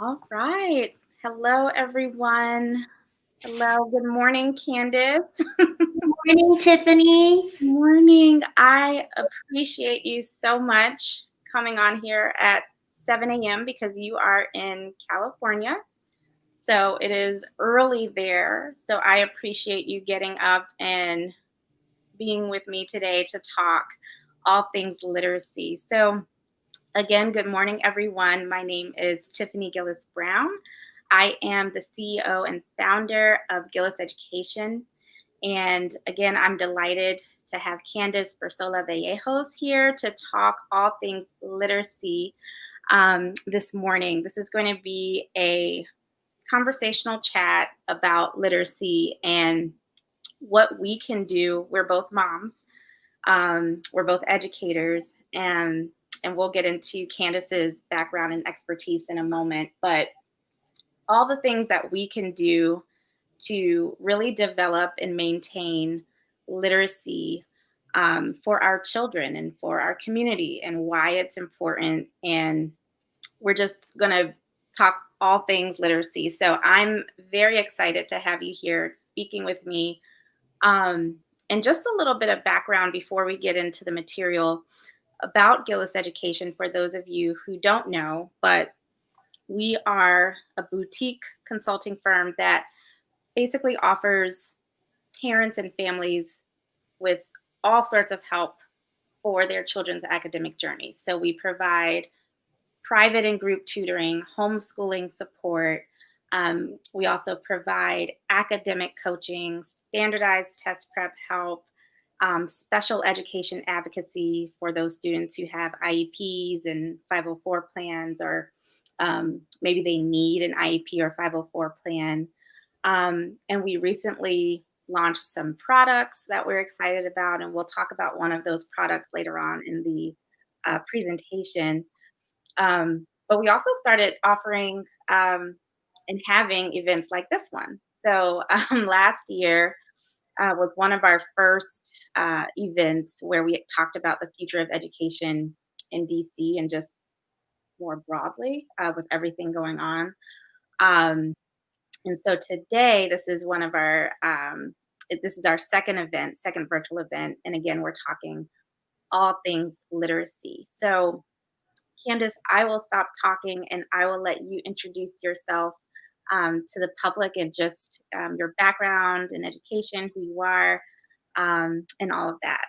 All right. Hello, everyone. Hello. Good morning, Candice. Morning, Tiffany. Morning. I appreciate you so much coming on here at 7 a.m. because you are in California. So it is early there. So I appreciate you getting up and being with me today to talk all things literacy. So, again, good morning, everyone. My name is Tiffany Gillis Brown. I am the CEO and founder of Gillis Education. And again, I'm delighted to have Candice Bersola-Vallejos here to talk all things literacy this morning. This is going to be a conversational chat about literacy and what we can do. We're both moms, we're both educators, and we'll get into Candice's background and expertise in a moment. But all the things that we can do to really develop and maintain literacy for our children and for our community, and why it's important. And we're just going to talk all things literacy. So I'm very excited to have you here speaking with me. Um, and just a little bit of background before we get into the material about Gillis Education for those of you who don't know, but we are a boutique consulting firm that basically offers parents and families with all sorts of help for their children's academic journeys. So we provide private and group tutoring, homeschooling support. We also provide academic coaching, standardized test prep help, special education advocacy for those students who have IEPs and 504 plans, or maybe they need an IEP or 504 plan. And we recently launched some products that we're excited about, and we'll talk about one of those products later on in the presentation. But we also started offering and having events like this one. So last year was one of our first events where we talked about the future of education in DC and just more broadly with everything going on. Um, and so today, this is one of our this is our second event, second virtual event, and again, we're talking all things literacy. So Candice, I will stop talking and I will let you introduce yourself to the public, and just your background and education, who you are, and all of that.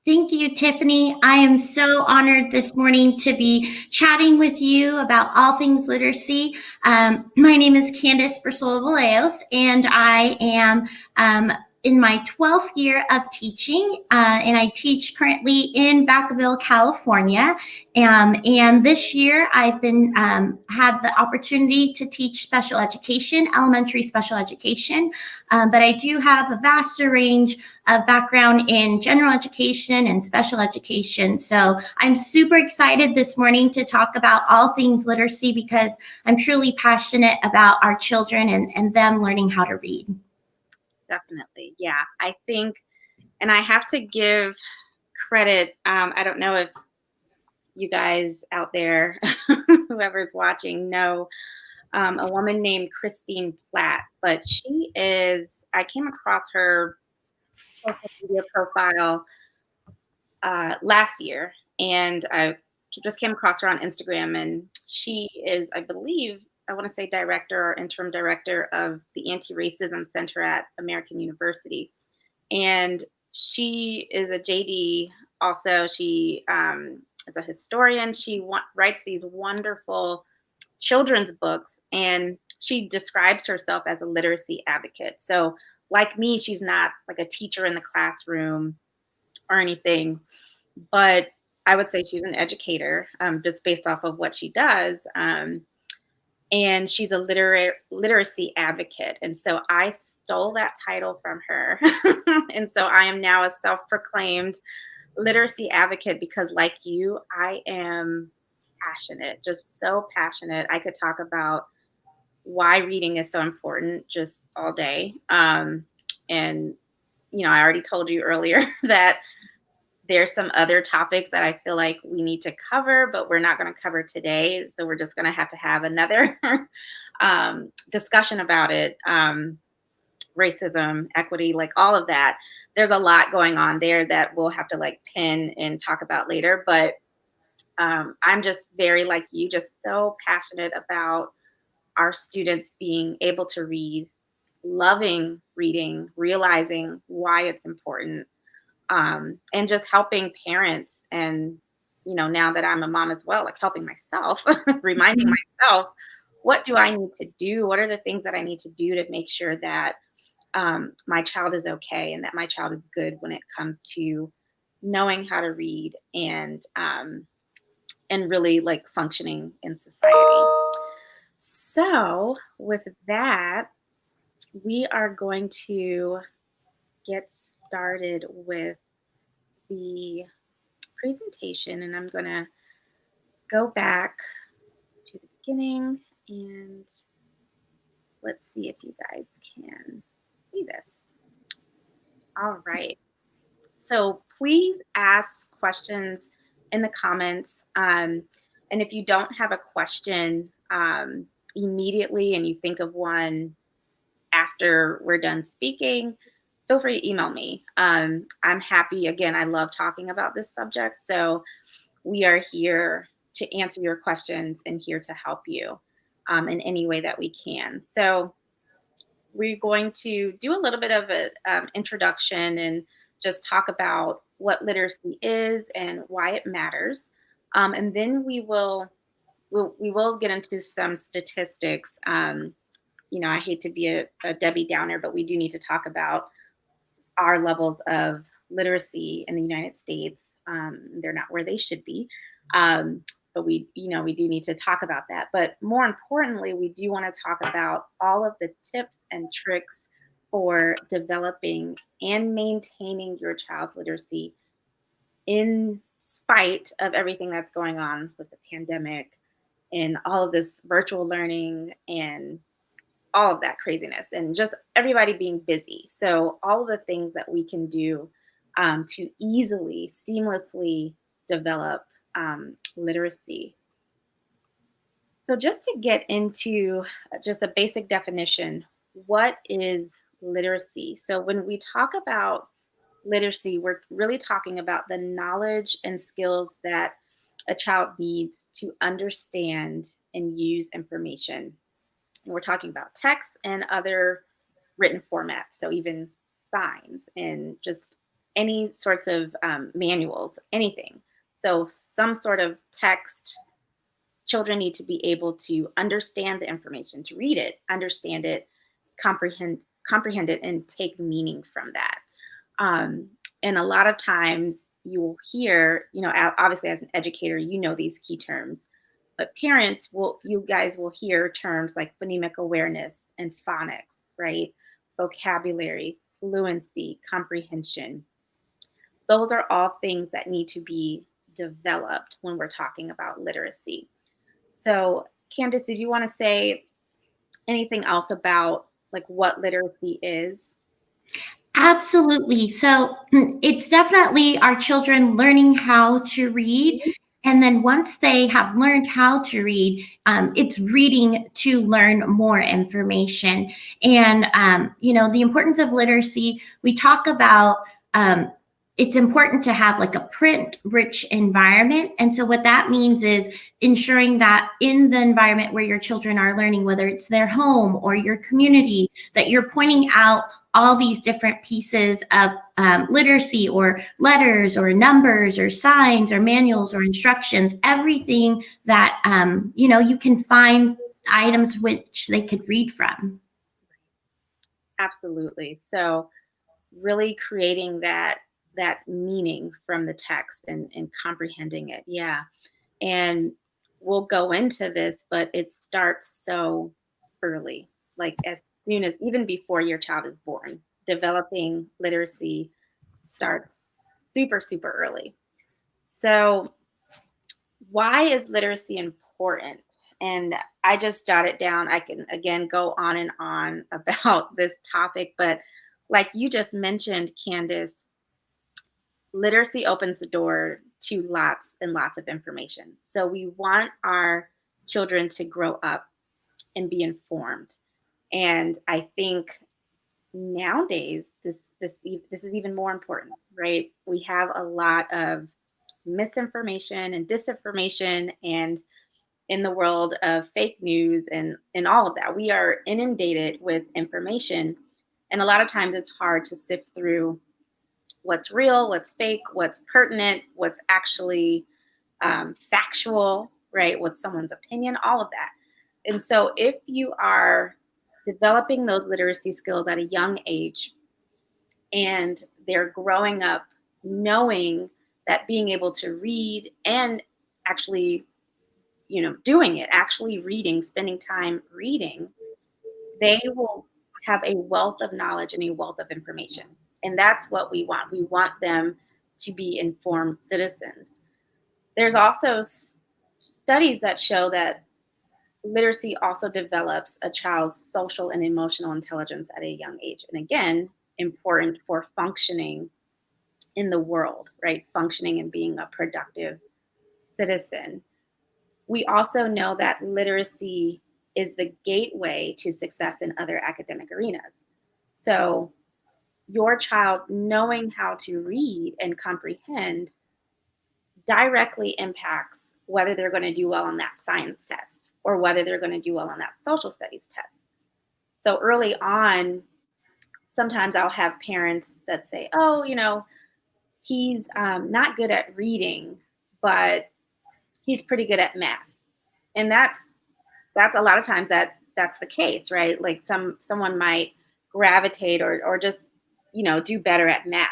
Thank you, Tiffany. I am so honored this morning to be chatting with you about all things literacy. My name is Candice Bersola-Vallejos, and I am in my 12th year of teaching, and I teach currently in Vacaville, California. And this year, I've been had the opportunity to teach special education, elementary special education, but I do have a vast range of background in general education and special education. So I'm super excited this morning to talk about all things literacy because I'm truly passionate about our children and them learning how to read. Definitely. Yeah. I think, and I have to give credit. I don't know if you guys out there, whoever's watching, know a woman named Christine Platt, but I came across her social media profile last year, and I just came across her on Instagram, and she is, I believe, I want to say director or interim director of the Anti-Racism Center at American University, and she is a JD. Also, she is a historian. She writes these wonderful children's books, and she describes herself as a literacy advocate. So, like me, she's not like a teacher in the classroom or anything, but I would say she's an educator, just based off of what she does. And she's a literacy advocate. And so I stole that title from her. And so I am now a self proclaimed literacy advocate because, like you, I am passionate, just so passionate. I could talk about why reading is so important just all day. And, I already told you earlier that there's some other topics that I feel like we need to cover, but we're not going to cover today. So we're just going to have another discussion about it. Racism, equity, like all of that. There's a lot going on there that we'll have to like pin and talk about later. But I'm just very like you, just so passionate about our students being able to read, loving reading, realizing why it's important, and just helping parents. And, now that I'm a mom as well, like helping myself, reminding Mhm. myself, what do I need to do? What are the things that I need to do to make sure that my child is okay and that my child is good when it comes to knowing how to read and really like functioning in society. So, with that, we are going to get started with the presentation, and I'm going to go back to the beginning and let's see if you guys can see this. All right. So please ask questions in the comments. And if you don't have a question immediately and you think of one after we're done speaking, feel free to email me. I'm happy. Again, I love talking about this subject. So we are here to answer your questions and here to help you in any way that we can. So we're going to do a little bit of an introduction and just talk about what literacy is and why it matters. And then we will get into some statistics. I hate to be a Debbie Downer, but we do need to talk about our levels of literacy in the United States. They're not where they should be. But we do need to talk about that. But more importantly, we do want to talk about all of the tips and tricks for developing and maintaining your child's literacy in spite of everything that's going on with the pandemic and all of this virtual learning and all of that craziness and just everybody being busy. So, all of the things that we can do to easily, seamlessly develop literacy. So, just to get into just a basic definition, what is literacy? So, when we talk about literacy, we're really talking about the knowledge and skills that a child needs to understand and use information. And we're talking about text and other written formats. So even signs and just any sorts of manuals, anything. So some sort of text, children need to be able to understand the information, to read it, understand it, comprehend it, and take meaning from that. Um, and a lot of times you will hear, obviously as an educator, you know these key terms, but you guys will hear terms like phonemic awareness and phonics, right? Vocabulary, fluency, comprehension. Those are all things that need to be developed when we're talking about literacy. So, Candice, did you want to say anything else about like what literacy is? Absolutely. So it's definitely our children learning how to read. And then once they have learned how to read, it's reading to learn more information. And, the importance of literacy, we talk about it's important to have like a print rich environment. And so what that means is ensuring that in the environment where your children are learning, whether it's their home or your community, that you're pointing out all these different pieces of literacy or letters or numbers or signs or manuals or instructions, everything that, you can find items which they could read from. Absolutely. So really creating that meaning from the text and comprehending it. Yeah. And we'll go into this, but it starts so early, like as soon as even before your child is born. Developing literacy starts super, super early. So, why is literacy important? And I just jotted down, I can again go on and on about this topic, but like you just mentioned, Candice, literacy opens the door to lots and lots of information. So we want our children to grow up and be informed. And I think nowadays this is even more important, right? We have a lot of misinformation and disinformation, and in the world of fake news and all of that, we are inundated with information, and a lot of times it's hard to sift through what's real, what's fake, what's pertinent, what's actually factual, right? What's someone's opinion, all of that. And so, if you are developing those literacy skills at a young age and they're growing up knowing that being able to read and actually, doing it, actually reading, spending time reading, they will have a wealth of knowledge and a wealth of information. And that's what we want. We want them to be informed citizens. There's also studies that show that literacy also develops a child's social and emotional intelligence at a young age. And again, important for functioning in the world, right? Functioning and being a productive citizen. We also know that literacy is the gateway to success in other academic arenas. So, your child knowing how to read and comprehend directly impacts whether they're going to do well on that science test or whether they're going to do well on that social studies test. So, early on, sometimes I'll have parents that say, oh, he's not good at reading, but he's pretty good at math. And that's a lot of times that's the case, right? Like someone might gravitate or just do better at math.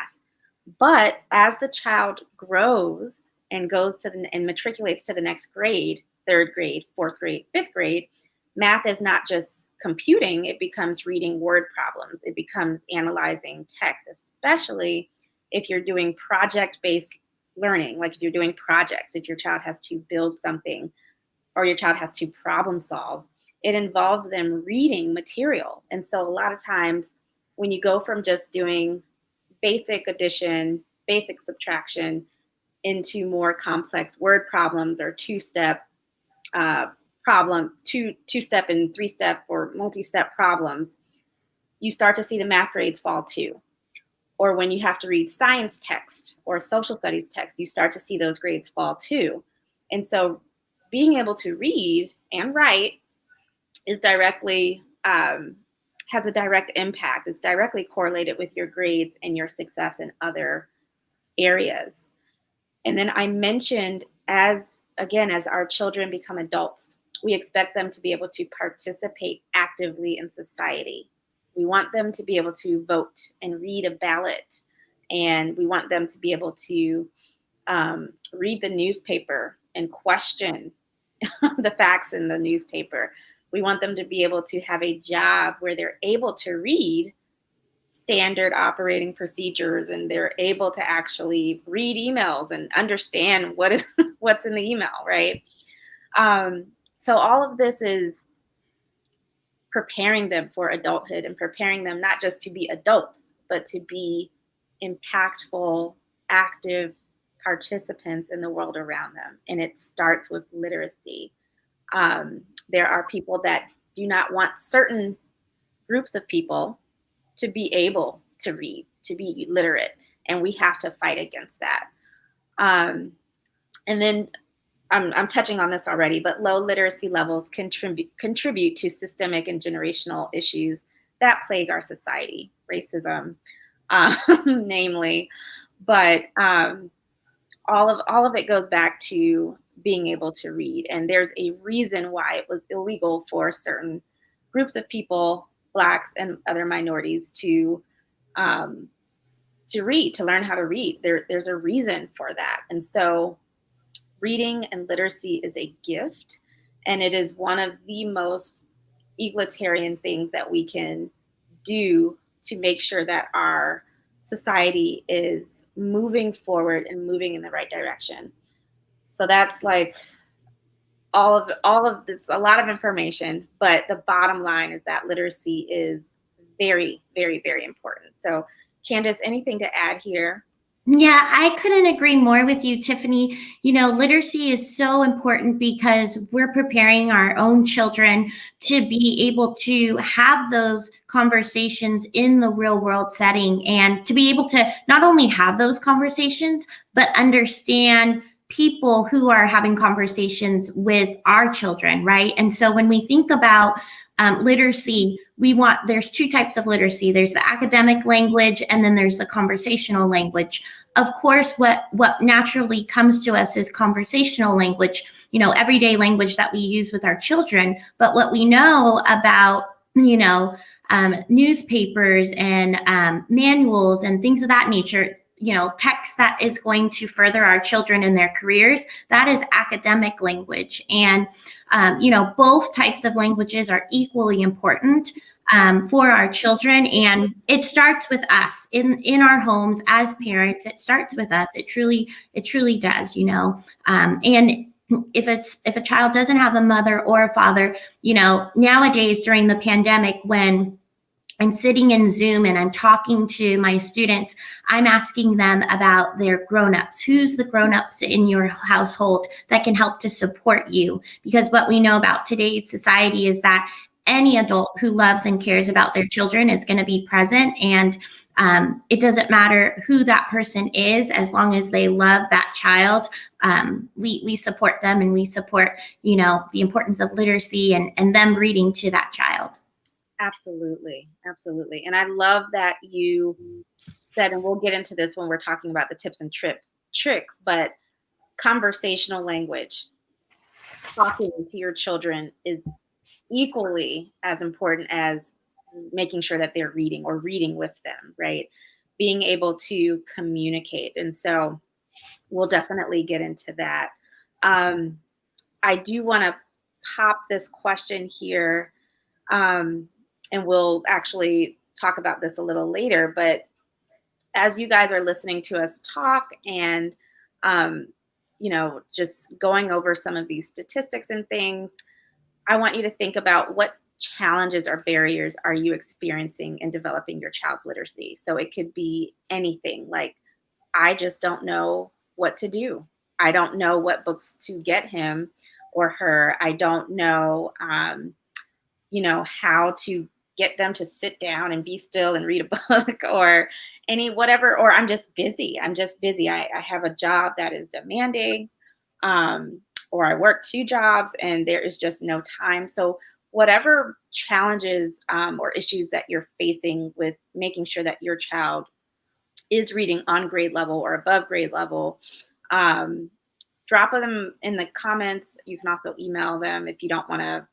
But as the child grows and goes and matriculates to the next grade, third grade, fourth grade, fifth grade, math is not just computing, it becomes reading word problems, it becomes analyzing text, especially if you're doing project based learning, like if you're doing projects, if your child has to build something or your child has to problem solve, it involves them reading material. And so a lot of times when you go from just doing basic addition, basic subtraction into more complex word problems or two-step two-step and three-step or multi-step problems, you start to see the math grades fall too. Or when you have to read science text or social studies text, you start to see those grades fall too. And so being able to read and write is directly has a direct impact. It's directly correlated with your grades and your success in other areas. And then I mentioned as our children become adults, we expect them to be able to participate actively in society. We want them to be able to vote and read a ballot, and we want them to be able to read the newspaper and question the facts in the newspaper. We want them to be able to have a job where they're able to read standard operating procedures and they're able to actually read emails and understand what's in the email, right? So all of this is preparing them for adulthood and preparing them not just to be adults, but to be impactful, active participants in the world around them. And it starts with literacy. There are people that do not want certain groups of people to be able to read, to be literate, and we have to fight against that. And then I'm touching on this already, but low literacy levels contribute to systemic and generational issues that plague our society, racism, namely. But all of it goes back to being able to read, and there's a reason why it was illegal for certain groups of people, Blacks and other minorities, to read, to learn how to read. There's a reason for that, and so reading and literacy is a gift, and it is one of the most egalitarian things that we can do to make sure that our society is moving forward and moving in the right direction. So that's like all of this, a lot of information, but the bottom line is that literacy is very, very, very important. So, Candice, anything to add here? Yeah, I couldn't agree more with you, Tiffany. Literacy is so important because we're preparing our own children to be able to have those conversations in the real world setting and to be able to not only have those conversations, but understand people who are having conversations with our children, right? And so when we think about literacy, there's two types of literacy. There's the academic language, and then there's the conversational language. Of course, what naturally comes to us is conversational language, everyday language that we use with our children. But what we know about, newspapers and manuals and things of that nature, text that is going to further our children in their careers, that is academic language. And, both types of languages are equally important for our children. And it starts with us in our homes as parents. It starts with us. It truly does, and if a child doesn't have a mother or a father, nowadays during the pandemic, when I'm sitting in Zoom and I'm talking to my students, I'm asking them about their grown-ups. Who's the grown-ups in your household that can help to support you? Because what we know about today's society is that any adult who loves and cares about their children is going to be present. And it doesn't matter who that person is, as long as they love that child. We support them, and we support, the importance of literacy and them reading to that child. Absolutely. Absolutely. And I love that you said, and we'll get into this when we're talking about the tips and tricks, but conversational language, talking to your children is equally as important as making sure that they're reading or reading with them, right? Being able to communicate. And so we'll definitely get into that. I do want to pop this question here. And we'll actually talk about this a little later, but as you guys are listening to us talk and, just going over some of these statistics and things, I want you to think about what challenges or barriers are you experiencing in developing your child's literacy. So it could be anything like, I just don't know what to do. I don't know what books to get him or her. I don't know, how to get them to sit down and be still and read a book or whatever, or I'm just busy. I have a job that is demanding, or I work 2 jobs and there is just no time. So whatever challenges or issues that you're facing with making sure that your child is reading on grade level or above grade level, drop them in the comments. You can also email them if you don't want to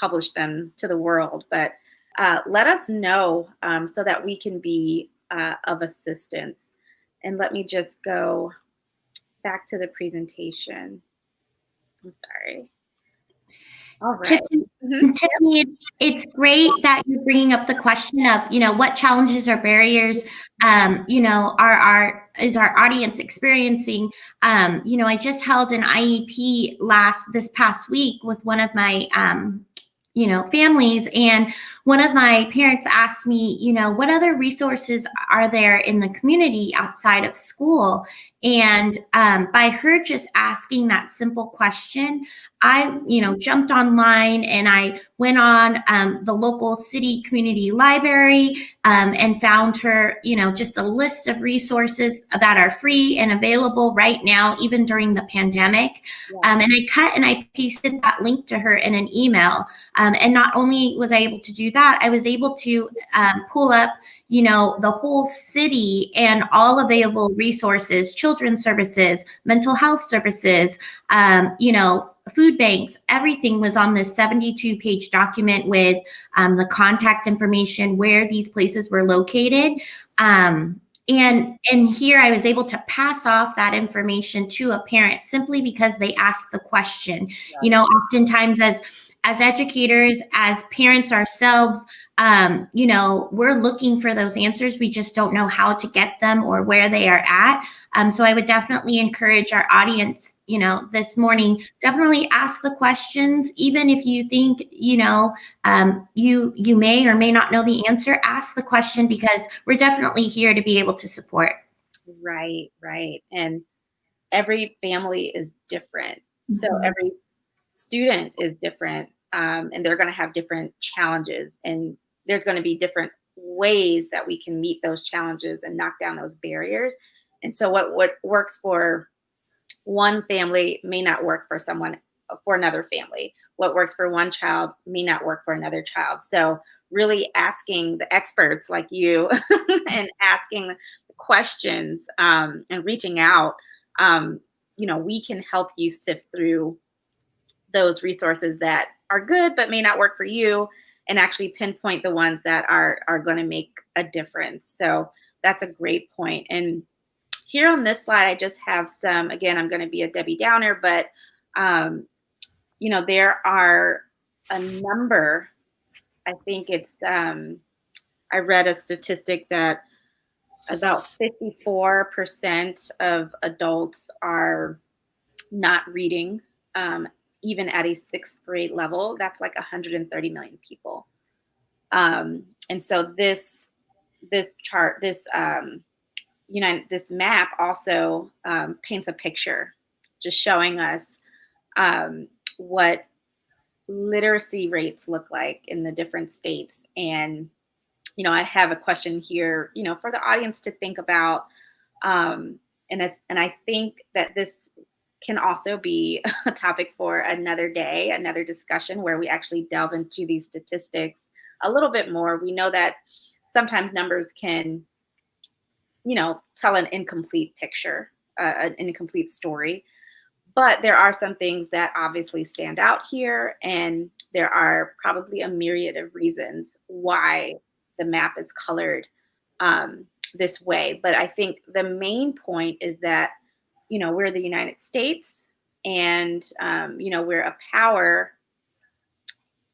publish them to the world, but let us know so that we can be of assistance. And let me just go back to the presentation. I'm sorry. All right. Tiffany, it's great that you're bringing up the question of, what challenges or barriers, is our audience experiencing. I just held an IEP this past week with one of my, families, and one of my parents asked me, what other resources are there in the community outside of school? And by her just asking that simple question, I, jumped online and I went on the local city community library and found her, just a list of resources that are free and available right now, even during the pandemic. Yeah. And I cut and I pasted that link to her in an email. And not only was I able to do that, I was able to pull up, the whole city and all available resources, children's services, mental health services, food banks. Everything was on this 72-page document with the contact information, where these places were located. And here I was able to pass off that information to a parent simply because they asked the question. Yeah. Oftentimes as educators, as parents ourselves, we're looking for those answers. We just don't know how to get them or where they are at. So I would definitely encourage our audience, this morning, definitely ask the questions. Even if you think, you may or may not know the answer, ask the question, because we're definitely here to be able to support. Right, right. And every family is different. So Mhm. every student is different, and they're going to have different challenges, and there's going to be different ways that we can meet those challenges and knock down those barriers. And so what works for one family may not work for another family. What works for one child may not work for another child. So really asking the experts like you and asking the questions, and reaching out, we can help you sift through those resources that are good but may not work for you, and actually pinpoint the ones that are going to make a difference. So that's a great point. And here on this slide, I just have some, again, I'm going to be a Debbie Downer, but, there are a number, I think I read a statistic that about 54% of adults are not reading, um, even at a sixth grade level. That's like 130 million people. And so this chart, this map also paints a picture, just showing us what literacy rates look like in the different states. And I have a question here, for the audience to think about. Um, and I think that this can also be a topic for another day, another discussion where we actually delve into these statistics a little bit more. We know that sometimes numbers can, tell an incomplete picture, an incomplete story. But there are some things that obviously stand out here, and there are probably a myriad of reasons why the map is colored this way. But I think the main point is that, we're the United States, and, we're a power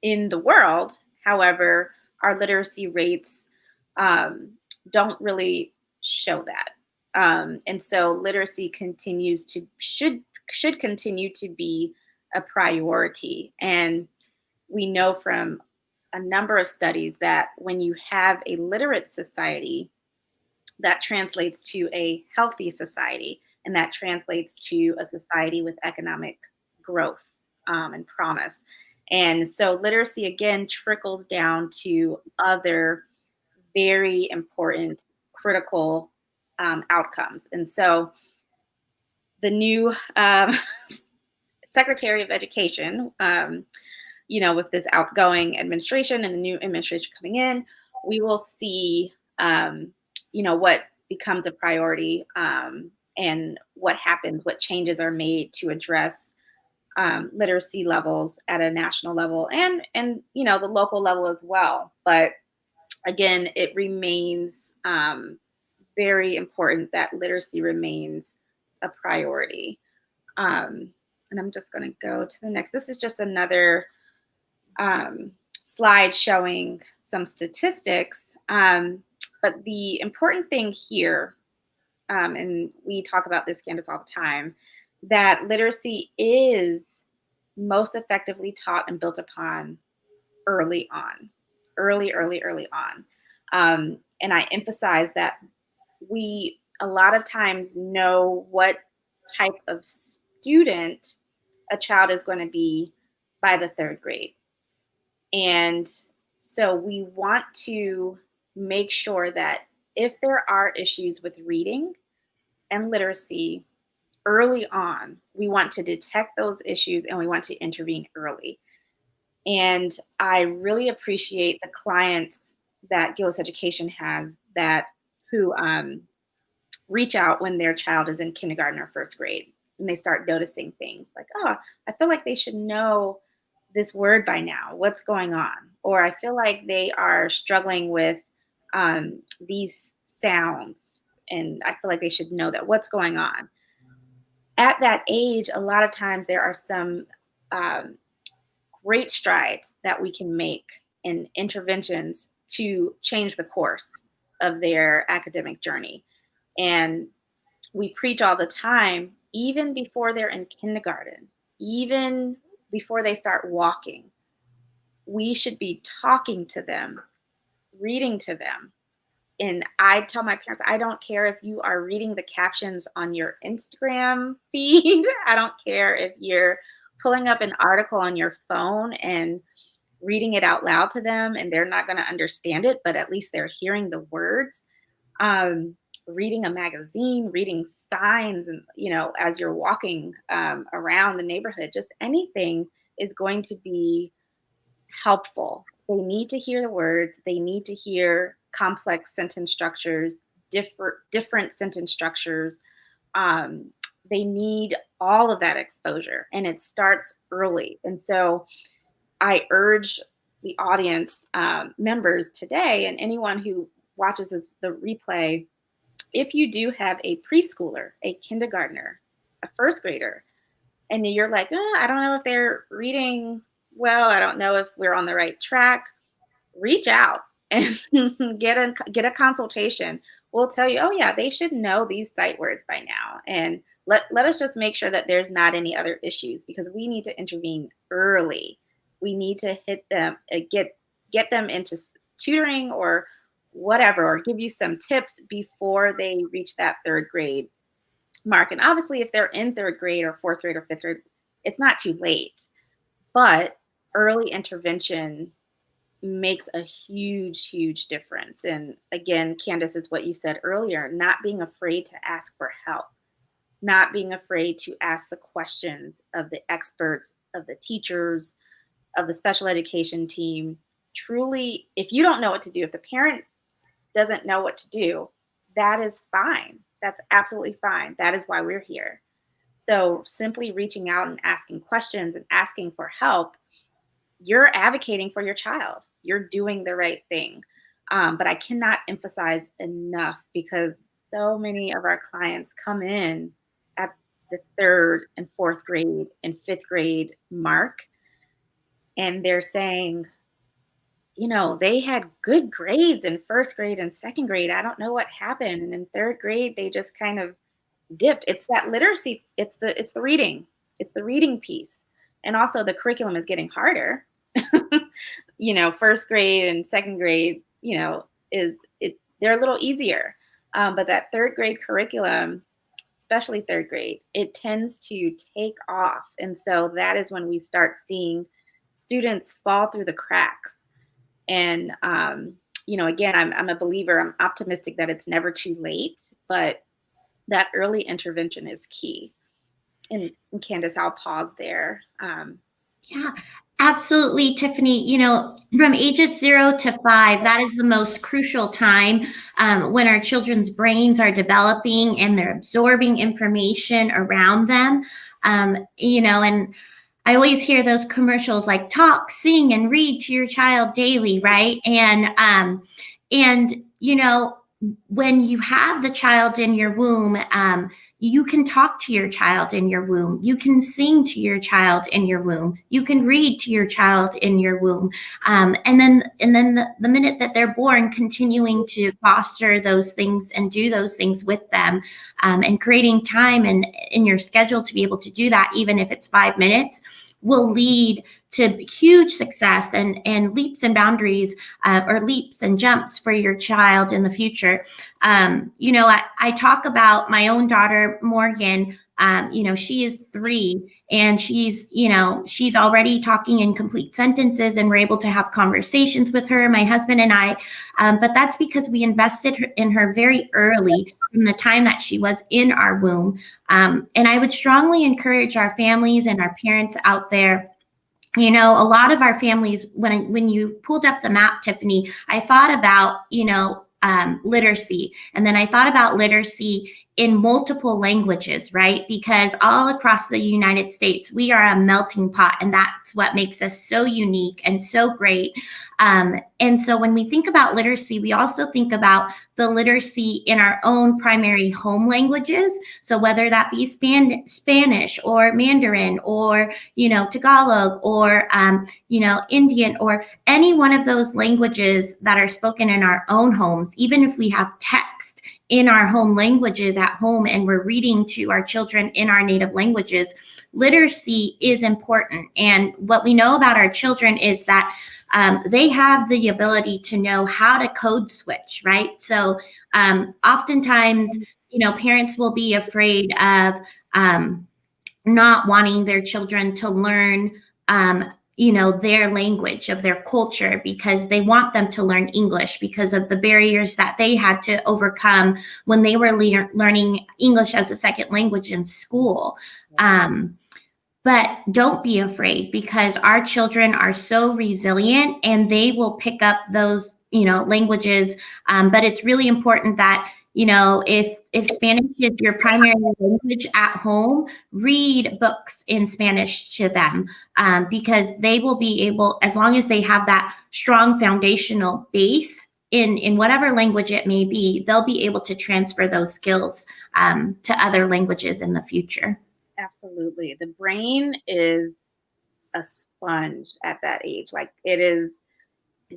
in the world. However, our literacy rates um, don't really show that. And so literacy continues to should continue to be a priority. And we know from a number of studies that when you have a literate society, that translates to a healthy society, and that translates to a society with economic growth, and promise. And so literacy again trickles down to other very important, critical outcomes. And so the new Secretary of Education, with this outgoing administration and the new administration coming in, we will see, what becomes a priority, and what happens, what changes are made to address literacy levels at a national level, and the local level as well. But again, it remains very important that literacy remains a priority. And I'm just going to go to the next. This is just another slide showing some statistics. But the important thing here, and we talk about this, Candice, all the time, that literacy is most effectively taught and built upon early on, early on. And I emphasize that we a lot of times know what type of student a child is going to be by the third grade. And so we want to make sure that if there are issues with reading and literacy early on, we want to detect those issues and we want to intervene early. And I really appreciate the clients that Gillis Education has who reach out when their child is in kindergarten or first grade, and they start noticing things like, oh, I feel like they should know this word by now. What's going on? Or I feel like they are struggling with these sounds, and I feel like they should know that. What's going on? At that age, a lot of times there are some um, great strides that we can make in interventions to change the course of their academic journey. And we preach all the time, even before they're in kindergarten, even before they start walking, we should be talking to them, reading to them. And I tell my parents, I don't care if you are reading the captions on your Instagram feed. I don't care if you're pulling up an article on your phone and reading it out loud to them and they're not going to understand it, but at least they're hearing the words. Um, Reading a magazine, reading signs, and as you're walking around the neighborhood, just anything is going to be helpful. They need to hear the words. They need to hear complex sentence structures, different sentence structures. Um, they need all of that exposure, and it starts early. And so, I urge the audience members today, and anyone who watches the replay, if you do have a preschooler, a kindergartner, a first grader, and you're like, I don't know if they're reading well, I don't know if we're on the right track, reach out and get a consultation. We'll tell you, oh yeah, they should know these sight words by now. And let us just make sure that there's not any other issues, because we need to intervene early. We need to hit them, get them into tutoring or whatever, or give you some tips before they reach that third grade mark. And obviously, if they're in third grade or fourth grade or fifth grade, it's not too late. But early intervention makes a huge, huge difference. And again, Candice, it's what you said earlier, not being afraid to ask for help, not being afraid to ask the questions of the experts, of the teachers, of the special education team. Truly, if you don't know what to do, if the parent doesn't know what to do, that is fine. That's absolutely fine. That is why we're here. So simply reaching out and asking questions and asking for help, you're advocating for your child. You're doing the right thing. But I cannot emphasize enough, because so many of our clients come in at the third and fourth grade and fifth grade mark, and they're saying, they had good grades in first grade and second grade. I don't know what happened. And in third grade, they just kind of dipped. It's that literacy. It's the reading. It's the reading piece. And also the curriculum is getting harder. First grade and second grade, they're a little easier. But that third grade curriculum, especially third grade, it tends to take off. And so that is when we start seeing students fall through the cracks. And, again, I'm a believer, I'm optimistic that it's never too late, but that early intervention is key. And Candice, I'll pause there. Yeah, absolutely, Tiffany. From ages 0 to 5, that is the most crucial time when our children's brains are developing and they're absorbing information around them. And I always hear those commercials like talk, sing, and read to your child daily, right? And when you have the child in your womb, you can talk to your child in your womb. You can sing to your child in your womb. You can read to your child in your womb. And then the minute that they're born, continuing to foster those things and do those things with them, and creating time in your schedule to be able to do that, even if it's 5 minutes, will lead to huge success and leaps and boundaries, or leaps and jumps for your child in the future. I talk about my own daughter, Morgan. She is 3, and she's already talking in complete sentences, and we're able to have conversations with her, my husband and I. But that's because we invested in her very early, from the time that she was in our womb. And I would strongly encourage our families and our parents out there. A lot of our families, when you pulled up the map, Tiffany, I thought about, literacy. And then I thought about literacy in multiple languages, right? Because all across the United States, we are a melting pot, and that's what makes us so unique and so great. And so when we think about literacy, we also think about the literacy in our own primary home languages. So whether that be Spanish or Mandarin or, Tagalog or, Indian or any one of those languages that are spoken in our own homes, even if we have text in our home languages at home and we're reading to our children in our native languages, literacy is important. And what we know about our children is that they have the ability to know how to code switch, right? So oftentimes, parents will be afraid of not wanting their children to learn, their language of their culture, because they want them to learn English because of the barriers that they had to overcome when they were learning English as a second language in school. But don't be afraid, because our children are so resilient and they will pick up those, languages. But it's really important that, if Spanish is your primary language at home, read books in Spanish to them, because they will be able, as long as they have that strong foundational base in whatever language it may be, they'll be able to transfer those skills to other languages in the future. Absolutely. The brain is a sponge at that age. Like, it is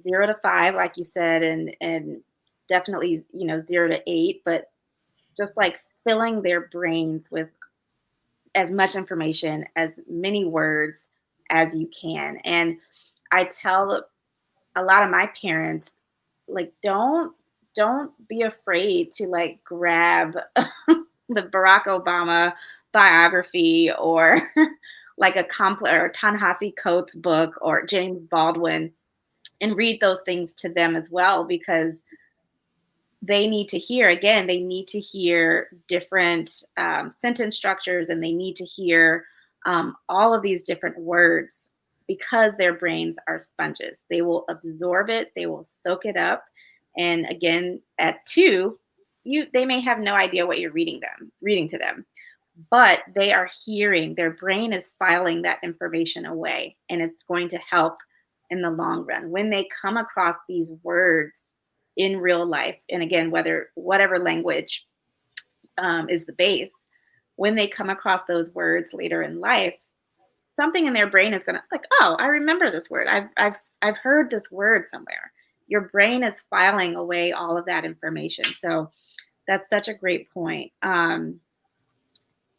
0 to 5, like you said, and definitely, 0 to 8, but just like filling their brains with as much information, as many words as you can. And I tell a lot of my parents, like, don't be afraid to like grab the Barack Obama biography, or like a or Ta-Nehisi Coates book, or James Baldwin, and read those things to them as well, because they need to hear, again, they need to hear different sentence structures, and they need to hear all of these different words, because their brains are sponges. They will absorb it, they will soak it up. And again, at 2, they may have no idea what you're reading to them, but they are hearing, their brain is filing that information away, and it's going to help in the long run when they come across these words in real life. And again, whatever language is the base, when they come across those words later in life, something in their brain is going to, like, oh, I remember this word. I've heard this word somewhere. Your brain is filing away all of that information. So that's such a great point. And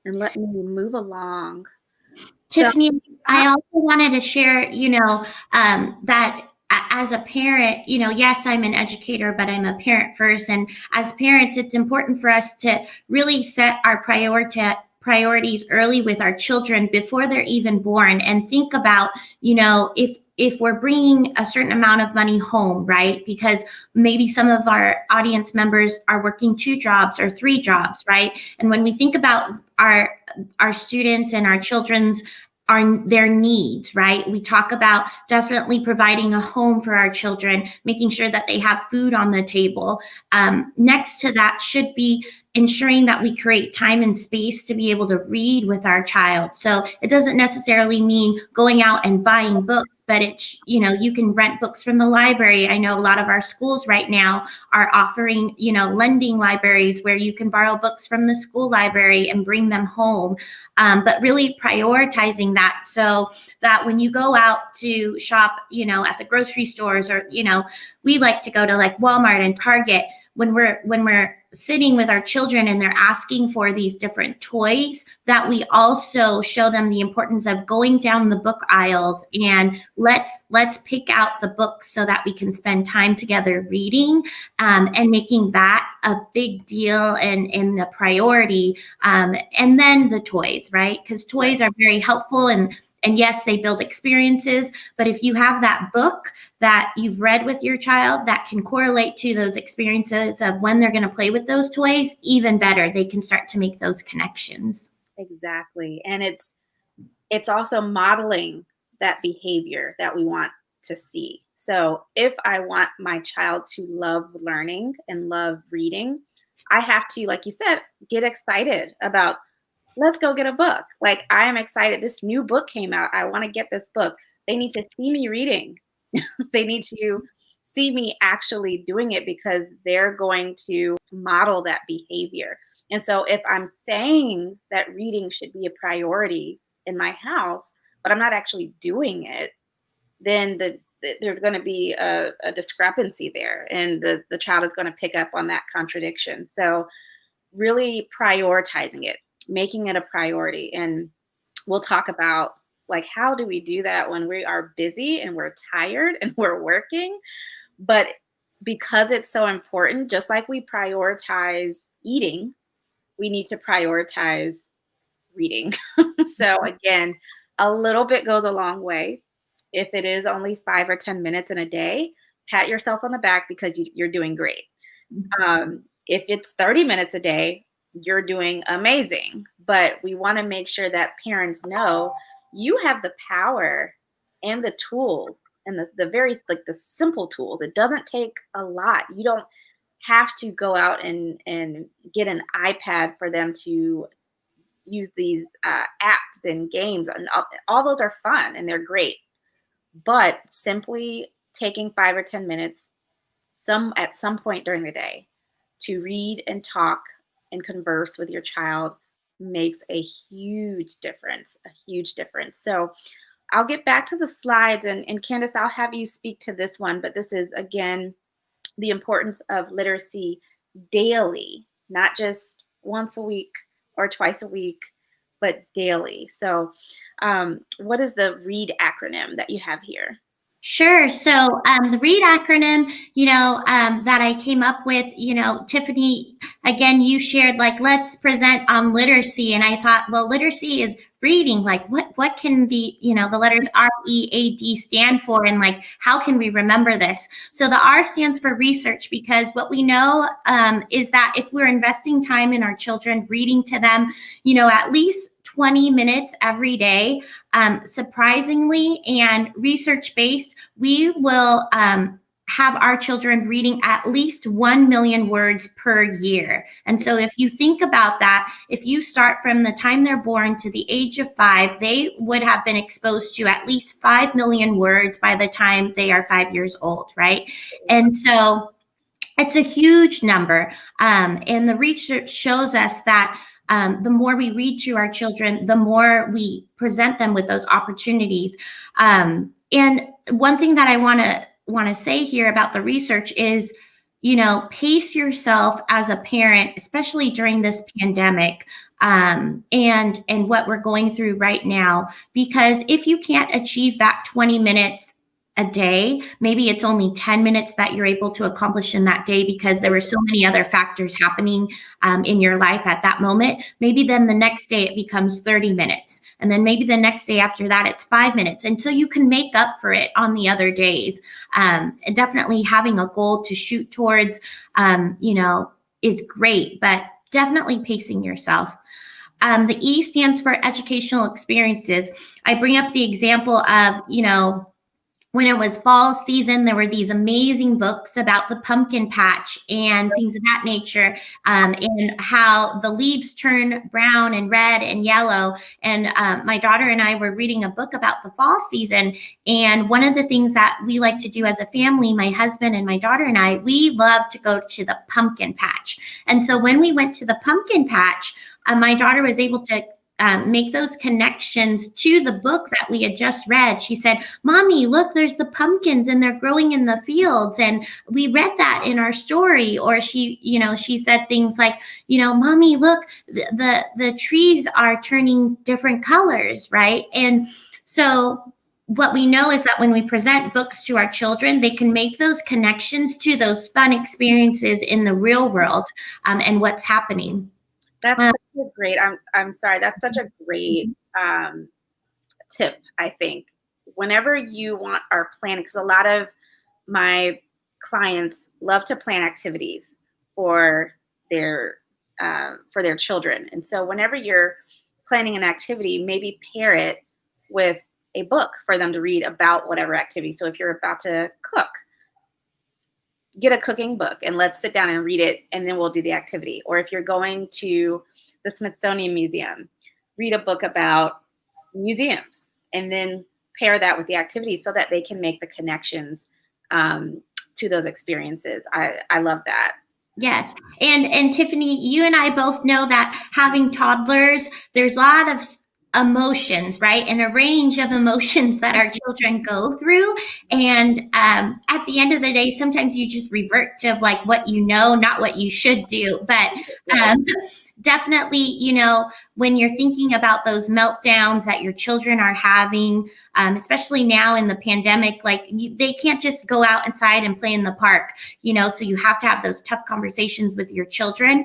let me move along. Tiffany, I also wanted to share, that as a parent, yes, I'm an educator, but I'm a parent first. And as parents, it's important for us to really set our priorities early with our children before they're even born, and think about, if we're bringing a certain amount of money home, right? Because maybe some of our audience members are working 2 jobs or 3 jobs, right? And when we think about our students and our children's their needs, right? We talk about definitely providing a home for our children, making sure that they have food on the table. Next to that should be ensuring that we create time and space to be able to read with our child. So it doesn't necessarily mean going out and buying books, but it's, you can rent books from the library. I know a lot of our schools right now are offering, lending libraries where you can borrow books from the school library and bring them home. But really prioritizing that, so that when you go out to shop, at the grocery stores, or, we like to go to like Walmart and Target, when we're sitting with our children and they're asking for these different toys, that we also show them the importance of going down the book aisles and let's pick out the books so that we can spend time together reading, and making that a big deal and the priority. And then the toys, right? Because toys are very helpful, and yes, they build experiences, but if you have that book that you've read with your child that can correlate to those experiences of when they're going to play with those toys, even better, they can start to make those connections. Exactly. And it's also modeling that behavior that we want to see. So if I want my child to love learning and love reading, I have to, like you said, get excited about, let's go get a book. Like, I am excited. This new book came out. I want to get this book. They need to see me reading. They need to see me actually doing it because they're going to model that behavior. And so if I'm saying that reading should be a priority in my house, but I'm not actually doing it, then there's going to be a discrepancy there, and the child is going to pick up on that contradiction. So really prioritizing it, making it a priority. And we'll talk about, like, how do we do that when we are busy and we're tired and we're working? But because it's so important, just like we prioritize eating, we need to prioritize reading. So again, a little bit goes a long way. If it is only 5 or 10 minutes in a day, pat yourself on the back because you're doing great. If it's 30 minutes a day, you're doing amazing. But we want to make sure that parents know you have the power and the tools, and the very, like, the simple tools. It doesn't take a lot. You don't have to go out and get an iPad for them to use these apps and games, and all those are fun and they're great. But simply taking 5 or 10 minutes at some point during the day to read and talk and converse with your child makes a huge difference, a huge difference. So I'll get back to the slides, and Candice, I'll have you speak to this one, but this is, again, the importance of literacy daily, not just once a week or twice a week, but daily. So what is the READ acronym that you have here? Sure. So the READ acronym, that I came up with, Tiffany, again, you shared like, let's present on literacy. And I thought, well, literacy is reading. Like what can the letters READ stand for? And like, how can we remember this? So the R stands for research, because what we know is that if we're investing time in our children, reading to them, at least 20 minutes every day, surprisingly and research based, we will have our children reading at least 1 million words per year. And so if you think about that, if you start from the time they're born to the age of 5, they would have been exposed to at least 5 million words by the time they are 5 years old, right? And so it's a huge number. And the research shows us that the more we read to our children, the more we present them with those opportunities. And one thing that I want to say here about the research is, pace yourself as a parent, especially during this pandemic, and what we're going through right now. Because if you can't achieve that 20 minutes a day, maybe it's only 10 minutes that you're able to accomplish in that day because there were so many other factors happening in your life at that moment. Maybe then the next day it becomes 30 minutes. And then maybe the next day after that, it's 5 minutes. And so you can make up for it on the other days. And definitely having a goal to shoot towards, is great, but definitely pacing yourself. The E stands for educational experiences. I bring up the example of, when it was fall season, there were these amazing books about the pumpkin patch and things of that nature, and how the leaves turn brown and red and yellow. And my daughter and I were reading a book about the fall season. And one of the things that we like to do as a family, my husband and my daughter and I, we love to go to the pumpkin patch. And so when we went to the pumpkin patch, my daughter was able to make those connections to the book that we had just read. She said, "Mommy, look, there's the pumpkins and they're growing in the fields. And we read that in our story." Or she said things like, "Mommy, look, the trees are turning different colors," right? And so what we know is that when we present books to our children, they can make those connections to those fun experiences in the real world, and what's happening. That's such a great, I'm sorry, that's such a great tip, I think. Whenever you want our planning, because a lot of my clients love to plan activities for their children. And so whenever you're planning an activity, maybe pair it with a book for them to read about whatever activity. So if you're about to cook, get a cooking book and let's sit down and read it, and then we'll do the activity. Or if you're going to the Smithsonian Museum, read a book about museums and then pair that with the activity so that they can make the connections to those experiences. I love that. Yes. And Tiffany, you and I both know that having toddlers, there's a lot of emotions, right? And a range of emotions that our children go through. And at the end of the day, sometimes you just revert to like what you know, not what you should do. But definitely, you know, when you're thinking about those meltdowns that your children are having, especially now in the pandemic, like they can't just go out inside and play in the park, you know, so you have to have those tough conversations with your children.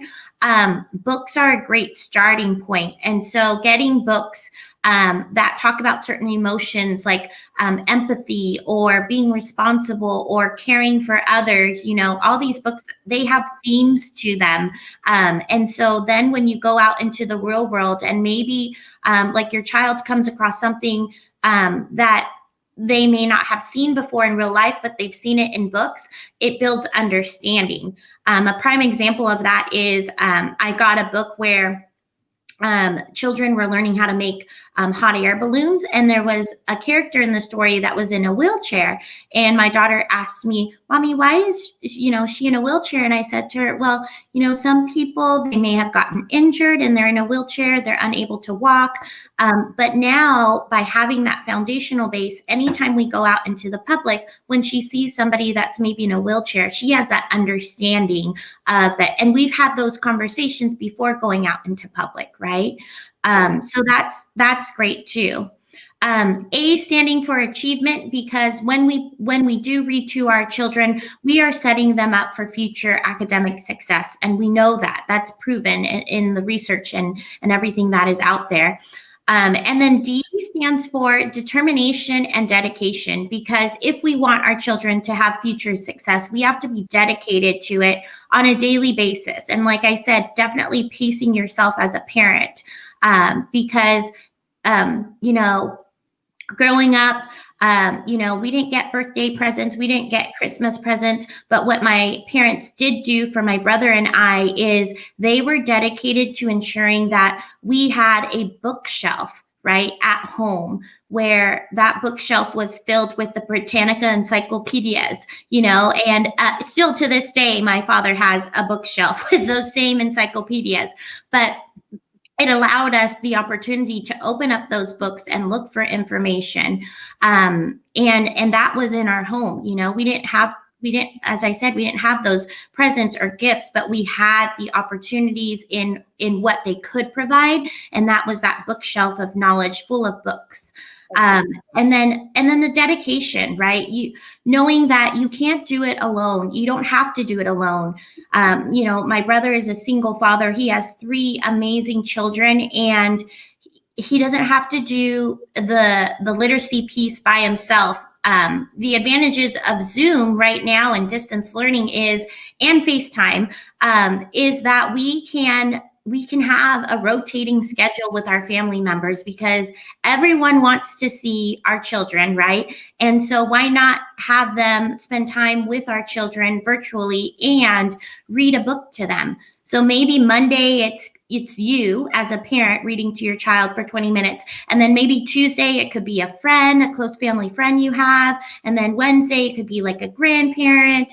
Books are a great starting point. And so getting books that talk about certain emotions like empathy or being responsible or caring for others, you know, all these books, they have themes to them. And so then when you go out into the real world and maybe like your child comes across something that they may not have seen before in real life, but they've seen it in books, it builds understanding. A prime example of that is I got a book where children were learning how to make hot air balloons. And there was a character in the story that was in a wheelchair. And my daughter asked me, Mommy, why is, you know, she in a wheelchair? And I said to her, well, you know, some people, they may have gotten injured and they're in a wheelchair, they're unable to walk. But now by having that foundational base, anytime we go out into the public, when she sees somebody that's maybe in a wheelchair, she has that understanding of that. And we've had those conversations before going out into public, right? So that's great too. A standing for achievement, because when we do read to our children, we are setting them up for future academic success, and we know that that's proven in the research and everything that is out there. And then D stands for determination and dedication, because if we want our children to have future success, we have to be dedicated to it on a daily basis. And like I said, definitely pacing yourself as a parent, because, you know, growing up, you know, we didn't get birthday presents, we didn't get Christmas presents, but what my parents did do for my brother and I is they were dedicated to ensuring that we had a bookshelf, right, at home, where that bookshelf was filled with the Britannica encyclopedias, you know, and still to this day, my father has a bookshelf with those same encyclopedias, but it allowed us the opportunity to open up those books and look for information. And that was in our home. You know, we didn't, as I said, we didn't have those presents or gifts, but we had the opportunities in what they could provide. And that was that bookshelf of knowledge full of books. And then the dedication, right? You knowing that you can't do it alone. You don't have to do it alone. You know, my brother is a single father. He has 3 amazing children, and he doesn't have to do the literacy piece by himself. The advantages of Zoom right now and distance learning and FaceTime is that we can have a rotating schedule with our family members, because everyone wants to see our children, right? And so why not have them spend time with our children virtually and read a book to them? So maybe Monday it's you as a parent reading to your child for 20 minutes. And then maybe Tuesday it could be a friend, a close family friend you have. And then Wednesday it could be like a grandparent.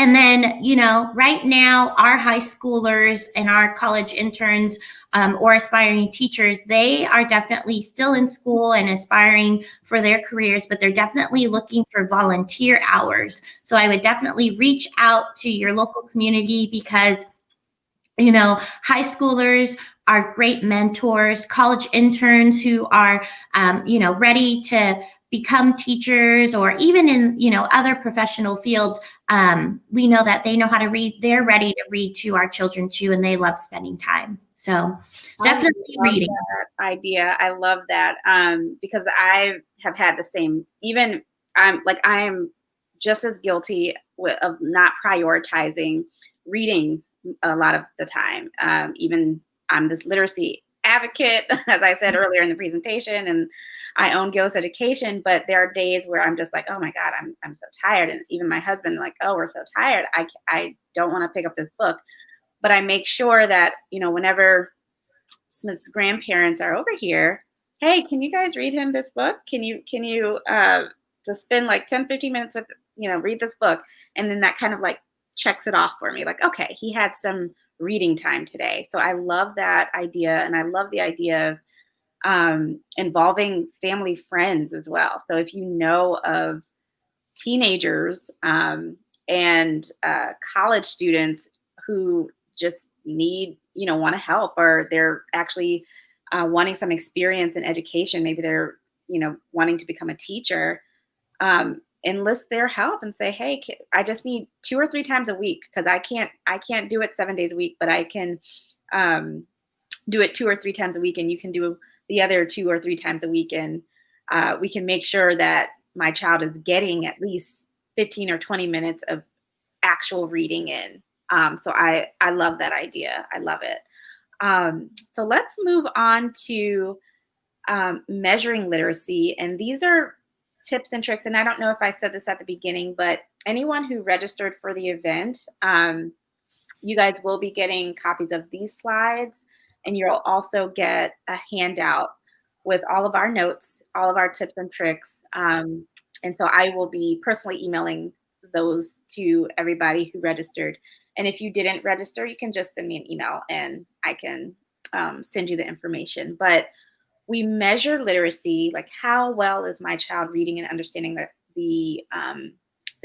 And then, you know, right now, our high schoolers and our college interns or aspiring teachers, they are definitely still in school and aspiring for their careers, but they're definitely looking for volunteer hours. So I would definitely reach out to your local community, because, you know, high schoolers are great mentors, college interns who are, you know, ready to become teachers, or even in, you know, other professional fields. We know that they know how to read. They're ready to read to our children too, and they love spending time. So definitely reading. That idea. I love that, because I have had the same. Even I am just as guilty of not prioritizing reading a lot of the time. Even I'm this literacy advocate, as I said earlier in the presentation, and I own Gillis Education. But there are days where I'm just like, oh my God, I'm so tired, and even my husband like, oh, we're so tired. I don't want to pick up this book, but I make sure that whenever Smith's grandparents are over here, hey, can you guys read him this book? Can you just spend like 10-15 minutes with read this book, and then that kind of like checks it off for me, like, okay, he had some reading time today. So I love that idea, and I love the idea of involving family friends as well. So if you know of teenagers and college students who just want to help, or they're actually wanting some experience in education. Maybe they're, wanting to become a teacher. Enlist their help and say, hey, I just need 2 or 3 times a week, because I can't do it 7 days a week, but I can do it 2 or 3 times a week, and you can do the other 2 or 3 times a week, and we can make sure that my child is getting at least 15 or 20 minutes of actual reading in. So I love that idea. I love it. So let's move on to measuring literacy. And these are tips and tricks. And I don't know if I said this at the beginning, but anyone who registered for the event, you guys will be getting copies of these slides, and you'll also get a handout with all of our notes, all of our tips and tricks. And so I will be personally emailing those to everybody who registered. And if you didn't register, you can just send me an email and I can send you the information. But we measure literacy, like how well is my child reading and understanding the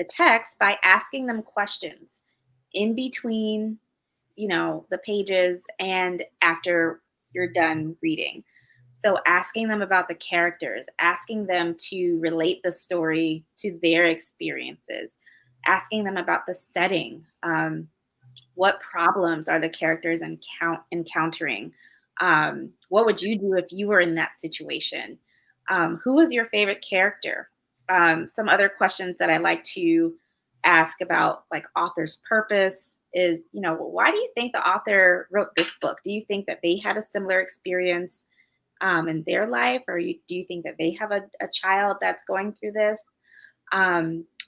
text, by asking them questions in between, the pages and after you're done reading. So asking them about the characters, asking them to relate the story to their experiences, asking them about the setting. What problems are the characters encountering? What would you do if you were in that situation? Who was your favorite character? Some other questions that I like to ask about, like, author's purpose is, why do you think the author wrote this book? Do you think that they had a similar experience in their life, or do you think that they have a child that's going through this?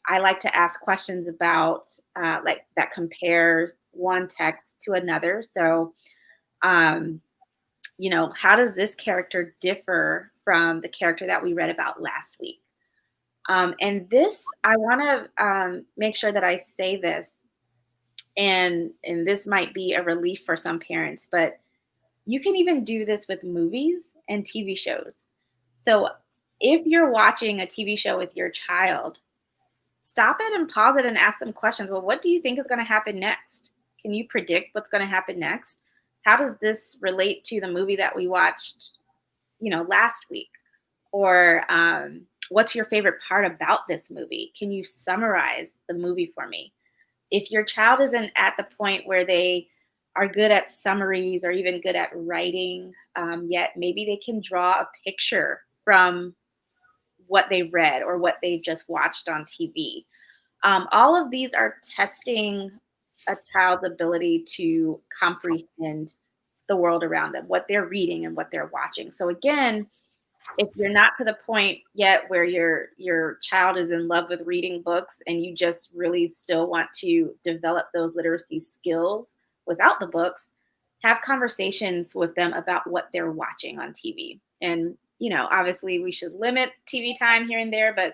I like to ask questions about like that compare one text to another. So, um, how does this character differ from the character that we read about last week? And this, I want to make sure that I say this, and this might be a relief for some parents, but you can even do this with movies and TV shows. So, if you're watching a TV show with your child, stop it and pause it and ask them questions. Well, what do you think is going to happen next? Can you predict what's going to happen next? How does this relate to the movie that we watched, last week? Or what's your favorite part about this movie? Can you summarize the movie for me? If your child isn't at the point where they are good at summaries or even good at writing yet, maybe they can draw a picture from what they read or what they've just watched on TV. All of these are testing a child's ability to comprehend the world around them, what they're reading and what they're watching. So again, if you're not to the point yet where your child is in love with reading books and you just really still want to develop those literacy skills without the books, have conversations with them about what they're watching on TV. And obviously we should limit TV time here and there, but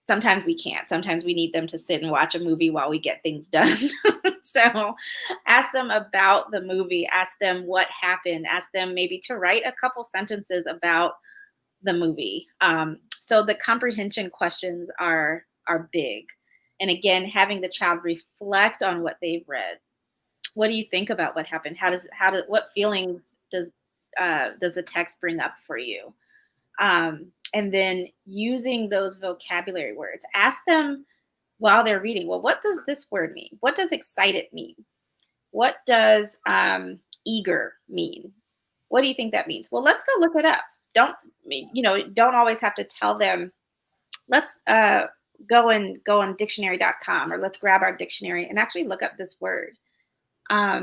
sometimes we can't. Sometimes we need them to sit and watch a movie while we get things done. So ask them about the movie, ask them what happened, ask them maybe to write a couple sentences about the movie. So the comprehension questions are big. And again, having the child reflect on what they've read. What do you think about what happened? What feelings does the text bring up for you? And then using those vocabulary words. Ask them while they're reading, well, what does this word mean? What does excited mean? What does eager mean? What do you think that means? Well, let's go look it up. Don't always have to tell them, let's go on dictionary.com, or let's grab our dictionary and actually look up this word.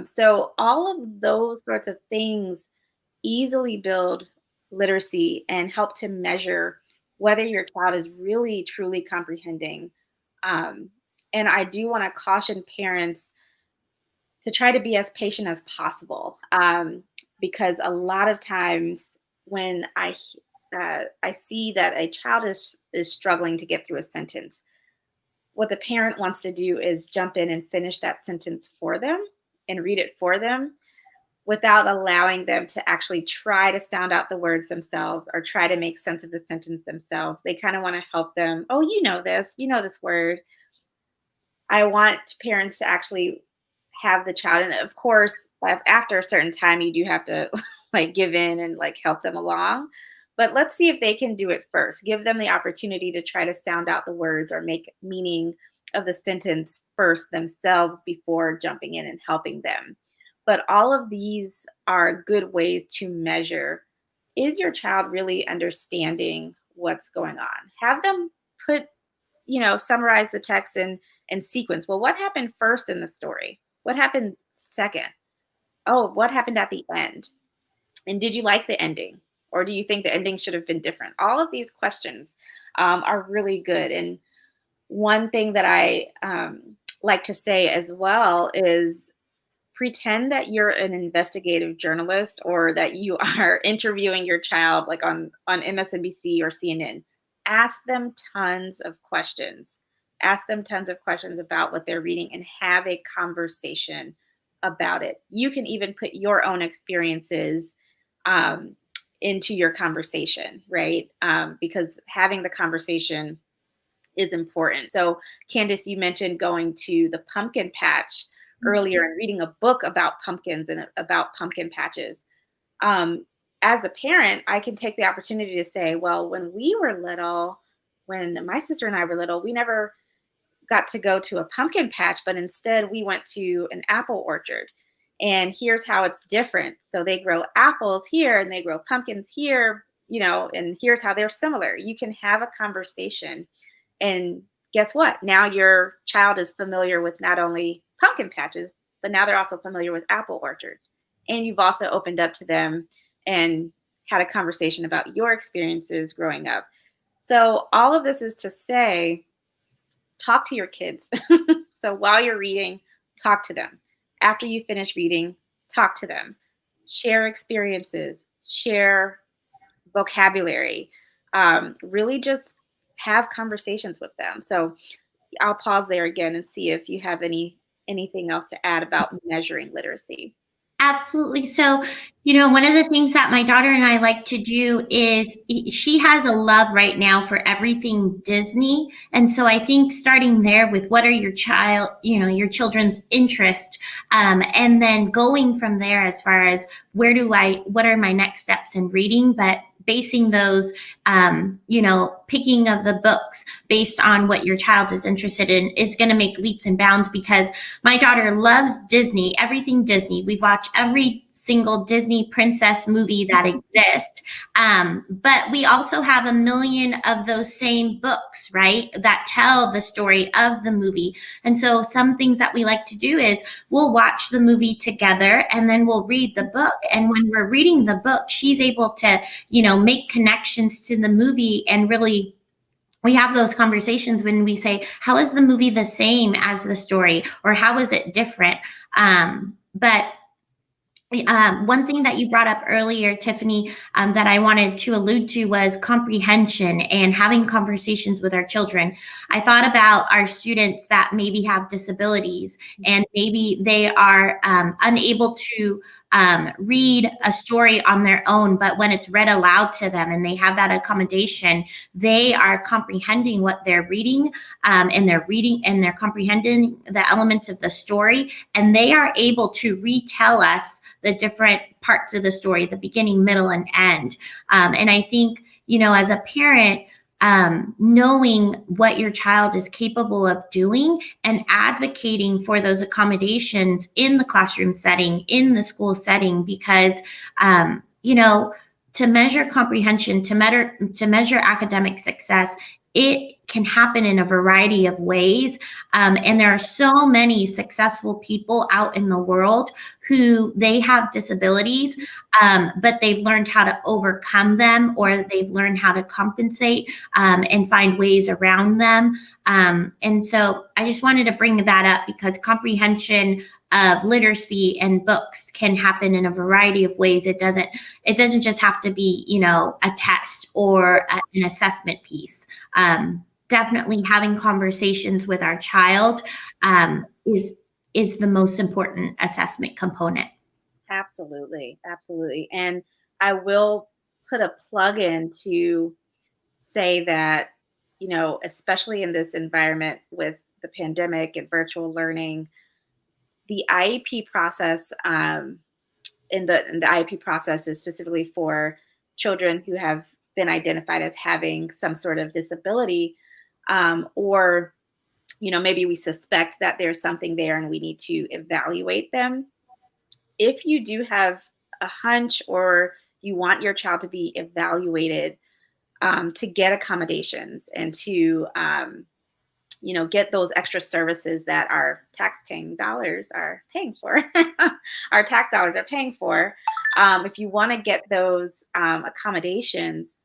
So all of those sorts of things easily build literacy and help to measure whether your child is really truly comprehending. Um, and I do want to caution parents to try to be as patient as possible, because a lot of times when I see that a child is struggling to get through a sentence, what the parent wants to do is jump in and finish that sentence for them and read it for them without allowing them to actually try to sound out the words themselves or try to make sense of the sentence themselves. They kind of want to help them. Oh, you know this word. I want parents to actually have the child, and of course, after a certain time, you do have to like give in and like help them along. But let's see if they can do it first. Give them the opportunity to try to sound out the words or make meaning of the sentence first themselves before jumping in and helping them. But all of these are good ways to measure, is your child really understanding what's going on? Have them put, summarize the text and sequence. Well, what happened first in the story? What happened second? Oh, what happened at the end? And did you like the ending? Or do you think the ending should have been different? All of these questions are really good. And one thing that I like to say as well is pretend that you're an investigative journalist or that you are interviewing your child like on MSNBC or CNN. Ask them tons of questions. Ask them tons of questions about what they're reading and have a conversation about it. You can even put your own experiences um, into your conversation, right? Because having the conversation is important. So, Candice, you mentioned going to the pumpkin patch earlier and reading a book about pumpkins and about pumpkin patches. Um, as a parent, I can take the opportunity to say, well, when we were little, when my sister and I were little, we never got to go to a pumpkin patch, but instead we went to an apple orchard. And here's how it's different. So they grow apples here and they grow pumpkins here, and here's how they're similar. You can have a conversation. And guess what? Now your child is familiar with not only pumpkin patches, but now they're also familiar with apple orchards. And you've also opened up to them and had a conversation about your experiences growing up. So all of this is to say, talk to your kids. So while you're reading, talk to them. After you finish reading, talk to them. Share experiences, share vocabulary, really just have conversations with them. So I'll pause there again and see if you have anything else to add about measuring literacy. Absolutely. So, one of the things that my daughter and I like to do is she has a love right now for everything Disney. And so I think starting there with what are your children's interest, and then going from there as far as what are my next steps in reading, but basing those, picking of the books based on what your child is interested in is going to make leaps and bounds because my daughter loves Disney, everything Disney. We've watched every single Disney princess movie that exists. But we also have a million of those same books, right, that tell the story of the movie. And so some things that we like to do is we'll watch the movie together and then we'll read the book. And when we're reading the book, she's able to, make connections to the movie and really we have those conversations when we say, how is the movie the same as the story or how is it different? But one thing that you brought up earlier, Tiffany, that I wanted to allude to was comprehension and having conversations with our children. I thought about our students that maybe have disabilities and maybe they are unable to read a story on their own, but when it's read aloud to them and they have that accommodation, they are comprehending what they're reading, and they're comprehending the elements of the story, and they are able to retell us the different parts of the story, the beginning, middle, and end. And I think, as a parent, knowing what your child is capable of doing and advocating for those accommodations in the classroom setting, in the school setting, because, to measure comprehension, to measure academic success, it can happen in a variety of ways. And there are so many successful people out in the world who they have disabilities, but they've learned how to overcome them, or they've learned how to compensate and find ways around them. And so I just wanted to bring that up because comprehension of literacy and books can happen in a variety of ways. It doesn't just have to be, a test or an assessment piece. Definitely having conversations with our child is the most important assessment component. Absolutely, absolutely. And I will put a plug in to say that, especially in this environment with the pandemic and virtual learning, the IEP process, in the IEP process is specifically for children who have been identified as having some sort of disability, or maybe we suspect that there's something there and we need to evaluate them. If you do have a hunch or you want your child to be evaluated, to get accommodations and to get those extra services that our tax-paying dollars are paying for, our tax dollars are paying for. If you want to get those accommodations,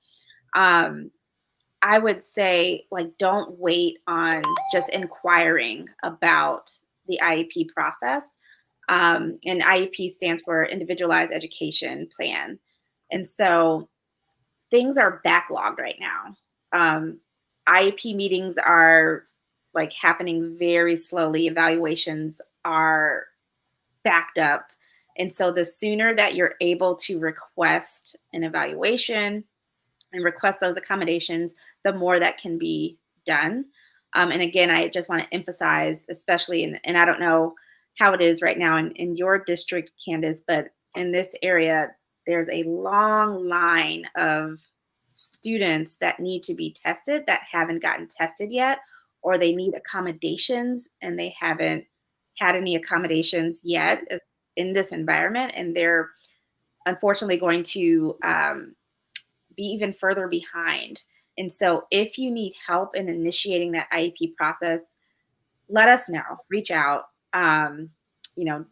I would say, like, don't wait on just inquiring about the IEP process. And IEP stands for Individualized Education Plan. And so things are backlogged right now. IEP meetings are like happening very slowly. Evaluations are backed up. And so the sooner that you're able to request an evaluation and request those accommodations, the more that can be done. And again, I just want to emphasize, especially, and I don't know how it is right now in your district, Candice, but in this area, there's a long line of students that need to be tested that haven't gotten tested yet, or they need accommodations and they haven't had any accommodations yet in this environment. And they're unfortunately going to be even further behind. And so if you need help in initiating that IEP process, let us know, reach out. You know,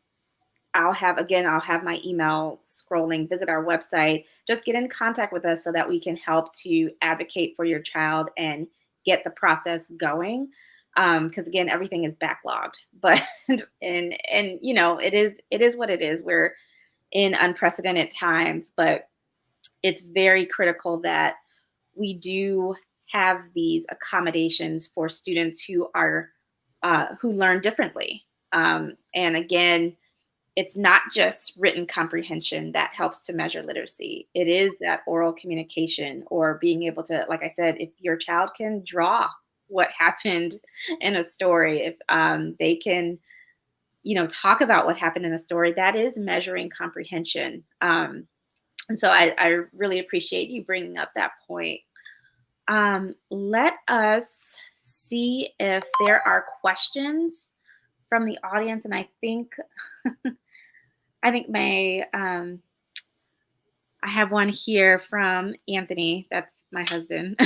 I'll have my email scrolling, visit our website, just get in contact with us so that we can help to advocate for your child and get the process going. Because again, everything is backlogged, but, and, it is what it is. We're in unprecedented times, but it's very critical that we do have these accommodations for students who learn differently. And again, it's not just written comprehension that helps to measure literacy. It is that oral communication, or being able to, like I said, if your child can draw what happened in a story, if they can, talk about what happened in the story, that is measuring comprehension. And so I really appreciate you bringing up that point. Let us see if there are questions from the audience, and I think I have one here from Anthony. That's my husband.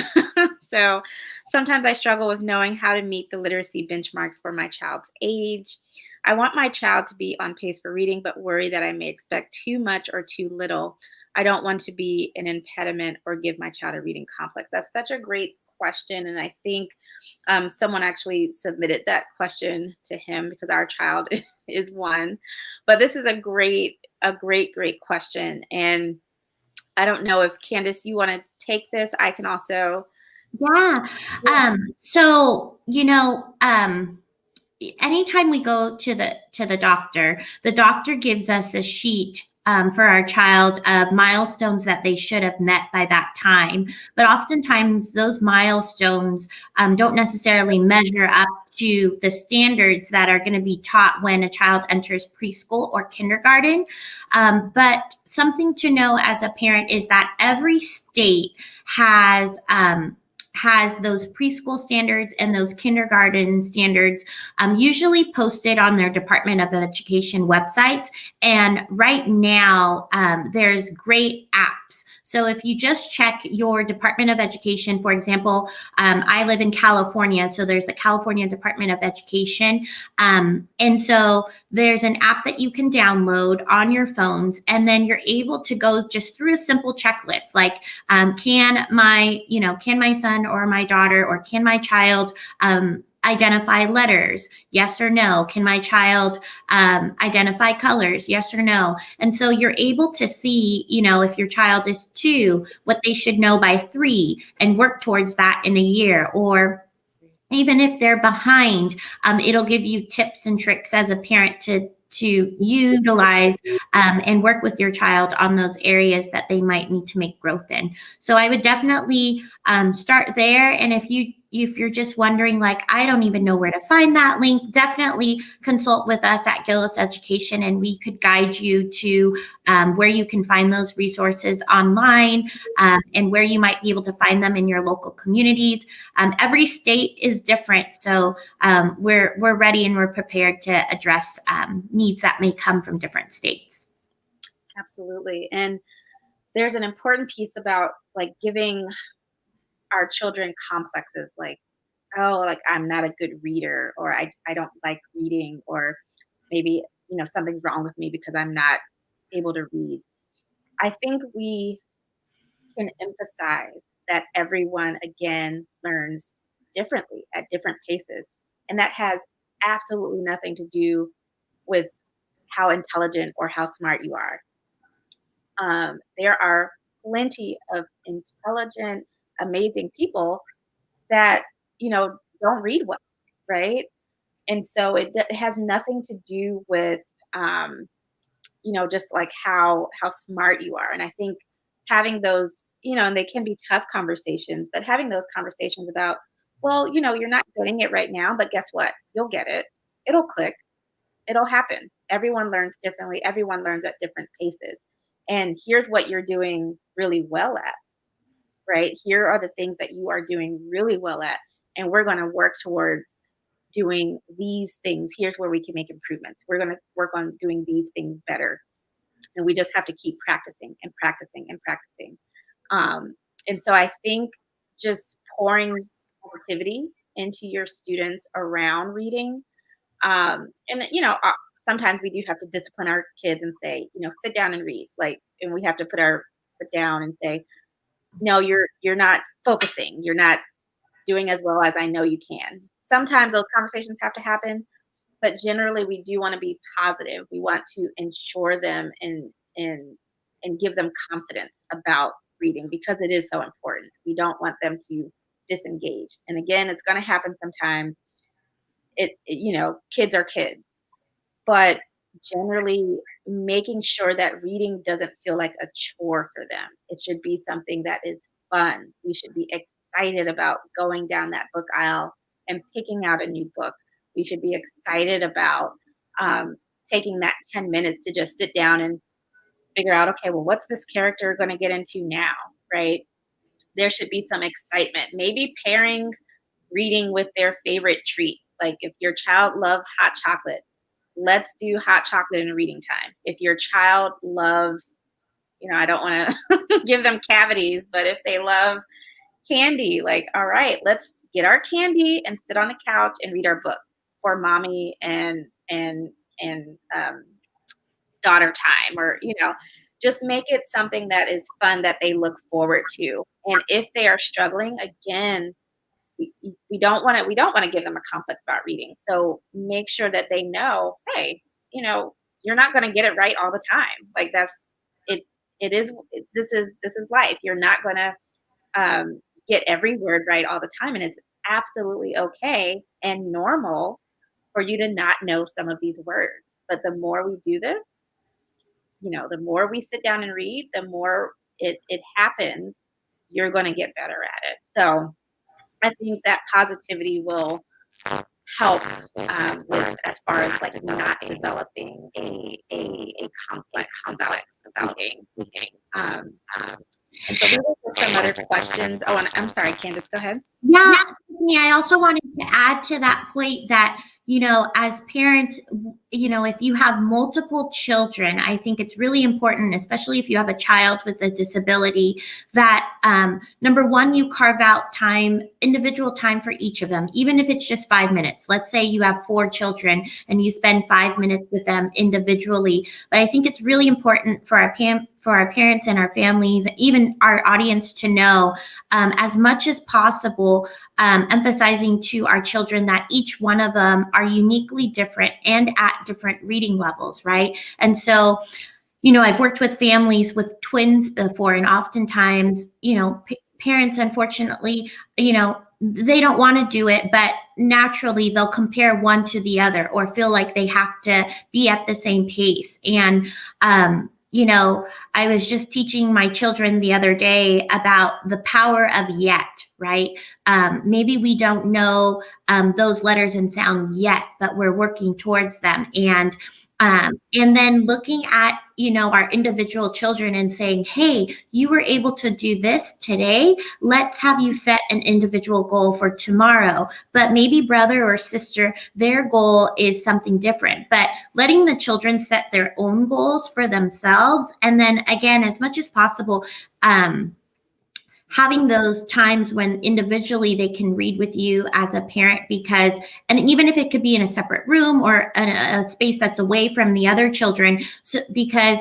So sometimes I struggle with knowing how to meet the literacy benchmarks for my child's age. I want my child to be on pace for reading, but worry that I may expect too much or too little. I don't want to be an impediment or give my child a reading complex. That's such a great question. And I think someone actually submitted that question to him because our child is one. But this is a great question. And I don't know if Candice, you want to take this. I can also. Yeah. So, anytime we go to the doctor gives us a sheet for our child of milestones that they should have met by that time. But oftentimes those milestones don't necessarily measure up to the standards that are going to be taught when a child enters preschool or kindergarten. But something to know as a parent is that every state has those preschool standards and those kindergarten standards usually posted on their Department of Education websites. And right now, there's great apps groups. So if you just check your Department of Education, for example, I live in California, so there's the California Department of Education. And so there's an app that you can download on your phones, and then you're able to go just through a simple checklist, like can my son or my daughter or can my child identify letters? Yes or no. Can my child identify colors? Yes or no. And so you're able to see, if your child is 2, what they should know by 3, and work towards that in a year. Or even if they're behind, it'll give you tips and tricks as a parent to utilize and work with your child on those areas that they might need to make growth in. So I would definitely start there. And if you're just wondering, like, I don't even know where to find that link, definitely consult with us at Gillis Education, and we could guide you to where you can find those resources online, and where you might be able to find them in your local communities. Every state is different, so we're ready and we're prepared to address needs that may come from different states. Absolutely. And there's an important piece about like giving our children complexes, like, oh, like I'm not a good reader, or I don't like reading, or maybe, something's wrong with me because I'm not able to read. I think we can emphasize that everyone, again, learns differently at different paces. And that has absolutely nothing to do with how intelligent or how smart you are. There are plenty of intelligent, amazing people that, don't read well, right? And so it has nothing to do with, just like how smart you are. And I think having those, and they can be tough conversations, but having those conversations about, well, you're not getting it right now, but guess what? You'll get it. It'll click. It'll happen. Everyone learns differently. Everyone learns at different paces. And here's what you're doing really well at, right? Here are the things that you are doing really well at. And we're going to work towards doing these things. Here's where we can make improvements. We're going to work on doing these things better. And we just have to keep practicing and practicing and practicing. And so I think just pouring positivity into your students around reading. And, sometimes we do have to discipline our kids and say, sit down and read. Like, and we have to put our foot down and say, no, you're not focusing. You're not doing as well as I know you can. Sometimes those conversations have to happen, but generally we do want to be positive. We want to ensure them and give them confidence about reading, because it is so important. We don't want them to disengage. And again, it's going to happen sometimes. Kids are kids, but generally making sure that reading doesn't feel like a chore for them. It should be something that is fun. We should be excited about going down that book aisle and picking out a new book. We should be excited about taking that 10 minutes to just sit down and figure out, okay, well, what's this character going to get into now, right? There should be some excitement. Maybe pairing reading with their favorite treat. Like if your child loves hot chocolate, let's do hot chocolate in reading time. If your child loves, I don't want to give them cavities, but if they love candy, like, all right, let's get our candy and sit on the couch and read our book for mommy and daughter time, or, just make it something that is fun that they look forward to. And if they are struggling, again, we don't want to give them a complex about reading. So make sure that they know, hey, you're not going to get it right all the time. Like this is life. You're not going to get every word right all the time, and it's absolutely okay and normal for you to not know some of these words. But the more we do this, the more we sit down and read, the more it happens. You're going to get better at it. So I think that positivity will help with, as far as like not developing a complex about reading. And so these are some other questions. Oh, and I'm sorry, Candice, go ahead. Yeah, I also wanted to add to that point that, as parents, if you have multiple children, I think it's really important, especially if you have a child with a disability, that number one, you carve out time, individual time for each of them, even if it's just 5 minutes. Let's say you have 4 children and you spend 5 minutes with them individually. But I think it's really important for our parents and our families, even our audience, to know as much as possible, emphasizing to our children that each one of them are uniquely different and at different reading levels, right? And so, I've worked with families with twins before, and oftentimes, parents, unfortunately, they don't want to do it, but naturally they'll compare one to the other or feel like they have to be at the same pace. And, I was just teaching my children the other day about the power of yet, right? Maybe we don't know those letters and sound yet, but we're working towards them. And then looking at, our individual children and saying, hey, you were able to do this today. Let's have you set an individual goal for tomorrow. But maybe brother or sister, their goal is something different. But letting the children set their own goals for themselves. And then again, as much as possible, having those times when individually they can read with you as a parent, and even if it could be in a separate room or a space that's away from the other children, because,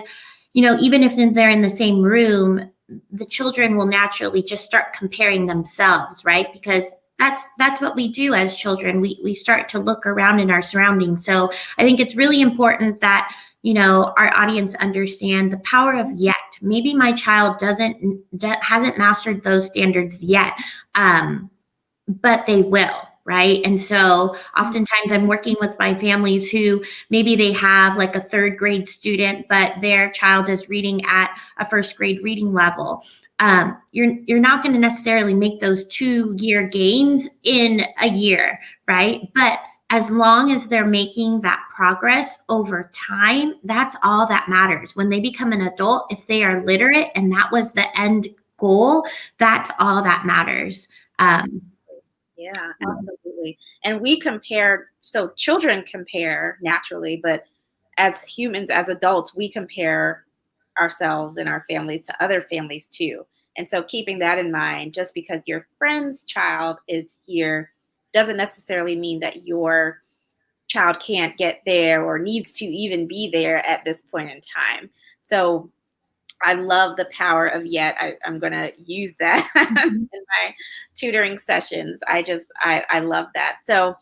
even if they're in the same room, the children will naturally just start comparing themselves, right? Because that's what we do as children. We start to look around in our surroundings. So I think it's really important that our audience understand the power of yet. Maybe my child hasn't mastered those standards yet, but they will, right? And so oftentimes I'm working with my families who maybe they have like a 3rd grade student, but their child is reading at a 1st grade reading level. You're not going to necessarily make those 2-year gains in a year, right? But as long as they're making that progress over time, that's all that matters. When they become an adult, if they are literate and that was the end goal, that's all that matters. Yeah, absolutely. And we compare, so children compare naturally, but as humans, as adults, we compare ourselves and our families to other families too. And so keeping that in mind, just because your friend's child is here doesn't necessarily mean that your child can't get there or needs to even be there at this point in time. So I love the power of yet. I'm going to use that in my tutoring sessions. I love that. So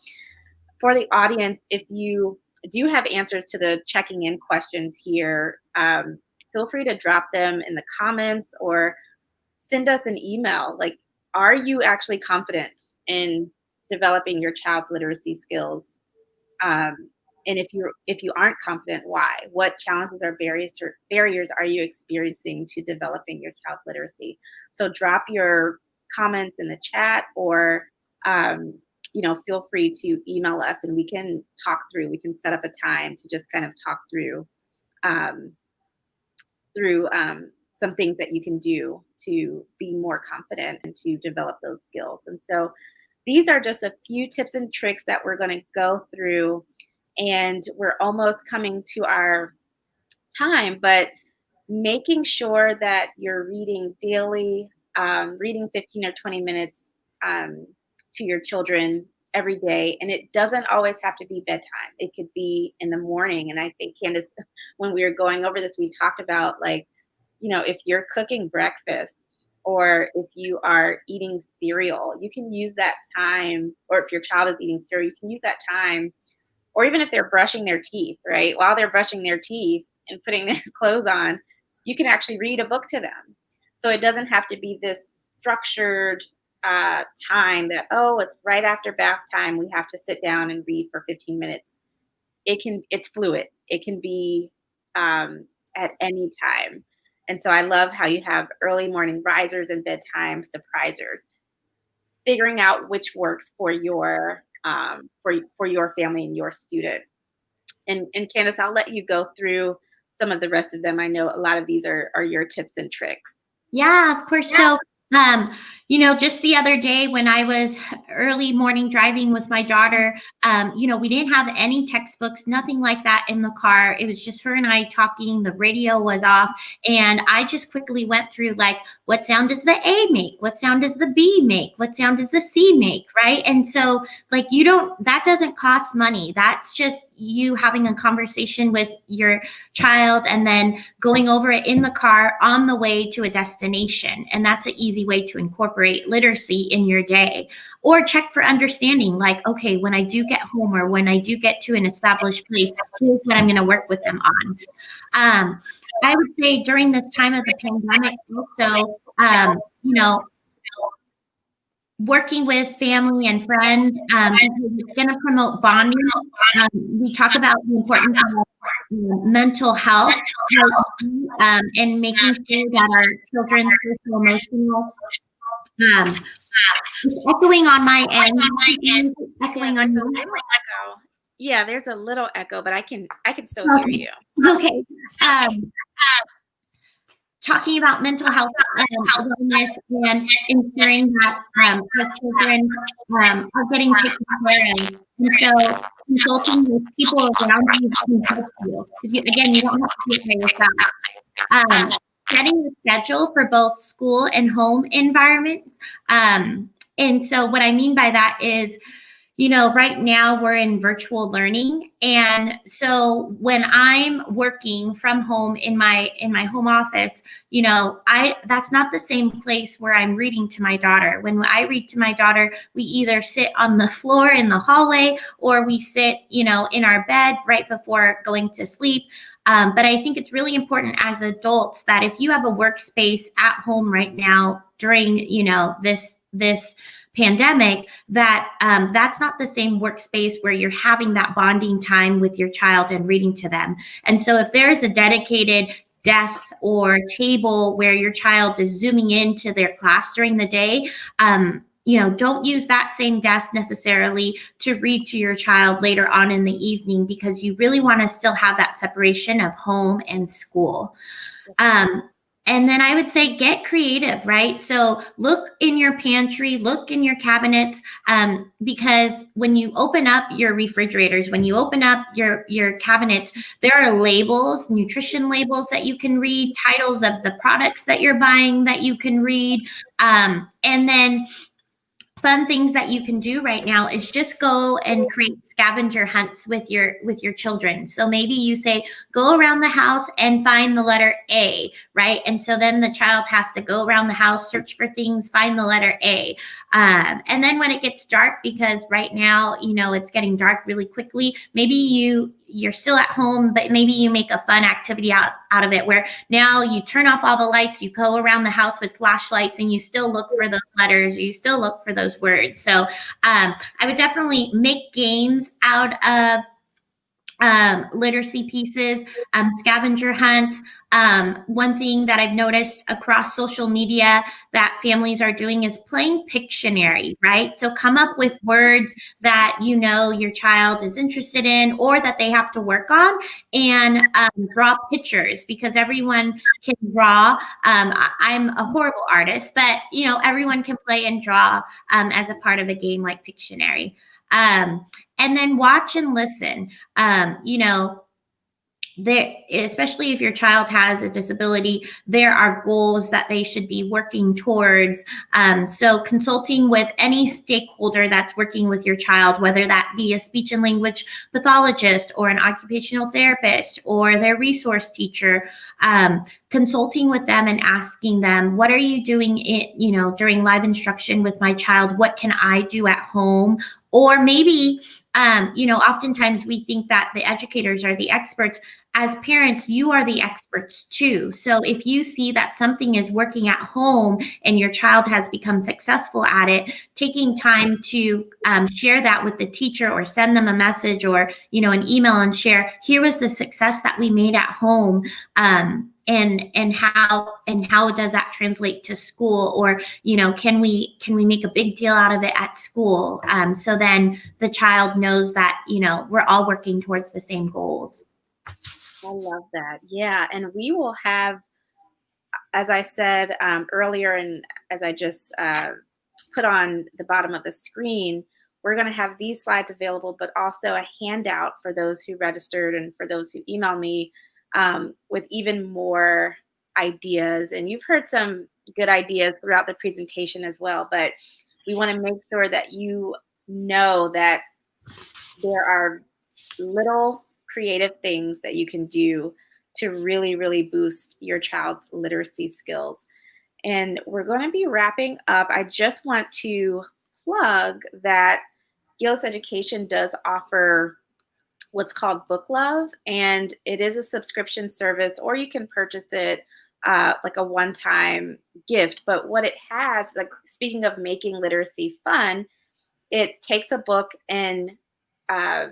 for the audience, if you do have answers to the checking in questions here, feel free to drop them in the comments or send us an email. Like, are you actually confident in developing your child's literacy skills? And if you aren't confident, why? What challenges or barriers are you experiencing to developing your child's literacy? So drop your comments in the chat, or feel free to email us, and we can talk through. We can set up a time to just kind of talk through um, some things that you can do to be more confident and to develop those skills. And so these are just a few tips and tricks that we're going to go through, and we're almost coming to our time, but making sure that you're reading daily, reading 15 or 20 minutes to your children every day. And it doesn't always have to be bedtime. It could be in the morning. And I think, Candice, when we were going over this, we talked about, like, if you're cooking breakfast or if you are eating cereal, you can use that time, or if your child is eating cereal, you can use that time, or even if they're brushing their teeth, right? While they're brushing their teeth and putting their clothes on, you can actually read a book to them. So it doesn't have to be this structured time that, oh, it's right after bath time, we have to sit down and read for 15 minutes. It's fluid. It can be at any time. And so I love how you have early morning risers and bedtime surprisers, figuring out which works for your for your family and your student. And Candice, I'll let you go through some of the rest of them. I know a lot of these are your tips and tricks. Yeah, of course. So, just the other day when I was early morning driving with my daughter, we didn't have any textbooks, nothing like that in the car. It was just her and I talking. The radio was off. And I just quickly went through, like, what sound does the A make? What sound does the B make? What sound does the C make? Right. And so, like, that doesn't cost money. That's just you having a conversation with your child and then going over it in the car on the way to a destination. And that's an easy way to incorporate literacy in your day. Or check for understanding, like, okay, when I do get home or when I do get to an established place, here's what I'm going to work with them on. I would say during this time of the pandemic also, working with family and friends, because it's going to promote bonding. We talk about the importance of mental health, and making sure that our children's social emotional, it's echoing on my end. Echoing on your end. Yeah, there's a little echo, but I can still hear you. Okay. Talking about mental health wellness and ensuring that our children are getting taken care of. And so consulting with people around you can help you. Because again, you don't have to do it by yourself. Setting a schedule for both school and home environments. And so what I mean by that is, right now we're in virtual learning. And so when I'm working from home in my home office, that's not the same place where I'm reading to my daughter. When I read to my daughter, we either sit on the floor in the hallway or we sit, in our bed right before going to sleep. But I think it's really important as adults that if you have a workspace at home right now during, this pandemic, that that's not the same workspace where you're having that bonding time with your child and reading to them. And so if there's a dedicated desk or table where your child is zooming into their class during the day, don't use that same desk necessarily to read to your child later on in the evening, because you really want to still have that separation of home and school. And then I would say get creative, right? So look in your pantry, look in your cabinets, because when you open up your refrigerators, when you open up your cabinets, there are labels, nutrition labels that you can read, titles of the products that you're buying that you can read. And then fun things that you can do right now is just go and create scavenger hunts with your children. So maybe you say, go around the house and find the letter A, right? And so then the child has to go around the house, search for things, find the letter A. And then when it gets dark, because right now, it's getting dark really quickly, maybe you're still at home, but maybe you make a fun activity out of it where now you turn off all the lights, you go around the house with flashlights, and you still look for those letters, or you still look for those words. So I would definitely make games out of literacy pieces, scavenger hunts. One thing that I've noticed across social media that families are doing is playing Pictionary, right? So come up with words that your child is interested in or that they have to work on, and draw pictures, because everyone can draw. I'm a horrible artist, but everyone can play and draw as a part of a game like Pictionary. And then watch and listen. There, especially if your child has a disability, there are goals that they should be working towards. So consulting with any stakeholder that's working with your child, whether that be a speech and language pathologist or an occupational therapist or their resource teacher, consulting with them and asking them, what are you doing during live instruction with my child? What can I do at home? Or maybe, oftentimes we think that the educators are the experts. As parents, you are the experts too. So if you see that something is working at home and your child has become successful at it, taking time to share that with the teacher or send them a message or, an email and share, here was the success that we made at home. And how does that translate to school? Or, can we make a big deal out of it at school? So then the child knows that, we're all working towards the same goals. I love that. Yeah. And we will have, as I said earlier, and as I just put on the bottom of the screen, we're going to have these slides available, but also a handout for those who registered and for those who email me, with even more ideas. And you've heard some good ideas throughout the presentation as well, but we want to make sure that you know that there are little creative things that you can do to really, really boost your child's literacy skills. And we're going to be wrapping up. I just want to plug that Gillis Education does offer what's called Book Love, and it is a subscription service, or you can purchase it like a one-time gift. But what it has, like speaking of making literacy fun, it takes a book and uh,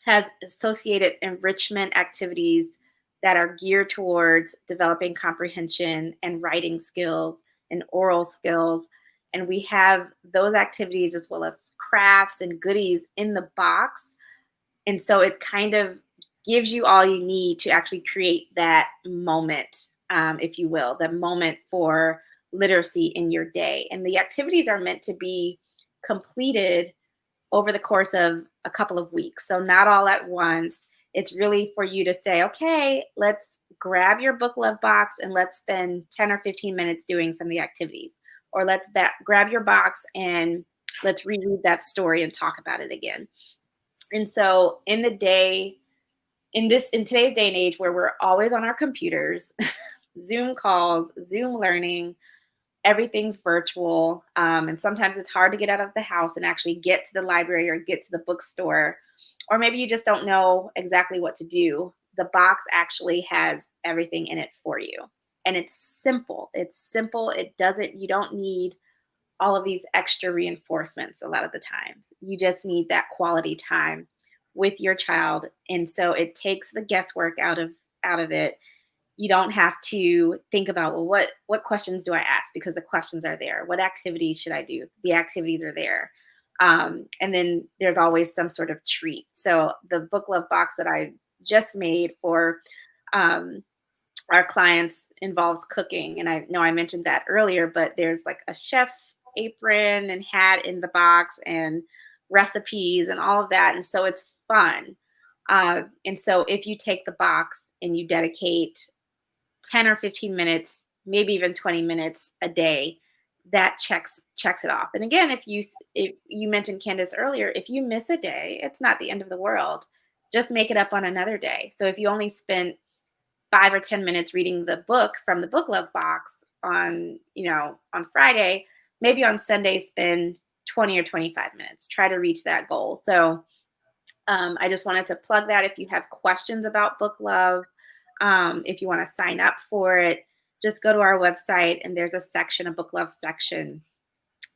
has associated enrichment activities that are geared towards developing comprehension and writing skills and oral skills. And we have those activities as well as crafts and goodies in the box. And so it kind of gives you all you need to actually create that moment, if you will, the moment for literacy in your day. And the activities are meant to be completed over the course of a couple of weeks. So not all at once. It's really for you to say, okay, let's grab your book love box and let's spend 10 or 15 minutes doing some of the activities. Or let's grab your box and let's reread that story and talk about it again. And so in the day, in today's day and age where we're always on our computers, Zoom calls, Zoom learning, everything's virtual, and sometimes it's hard to get out of the house and actually get to the library or get to the bookstore, or maybe you just don't know exactly what to do. The box actually has everything in it for you, and it's simple. It doesn't, you don't need all of these extra reinforcements a lot of the times. You just need that quality time with your child, and so it takes the guesswork out of it. You don't have to think about, well, what questions do I ask, because the questions are there. What activities should I do? The activities are there. And then there's always some sort of treat. So the book love box that I just made for um, our clients involves cooking. And I know I mentioned that earlier, but there's like a chef apron and hat in the box and recipes and all of that. And so it's fun. And so if you take the box and you dedicate 10 or 15 minutes, maybe even 20 minutes a day, that checks it off. And again, if you mentioned, Candice, earlier, if you miss a day, it's not the end of the world. Just make it up on another day. So if you only spent 5 or 10 minutes reading the book from the book love box on Friday, maybe on Sunday spend 20 or 25 minutes. Try to reach that goal. So I just wanted to plug that. If you have questions about book love, if you want to sign up for it, just go to our website and there's a book love section.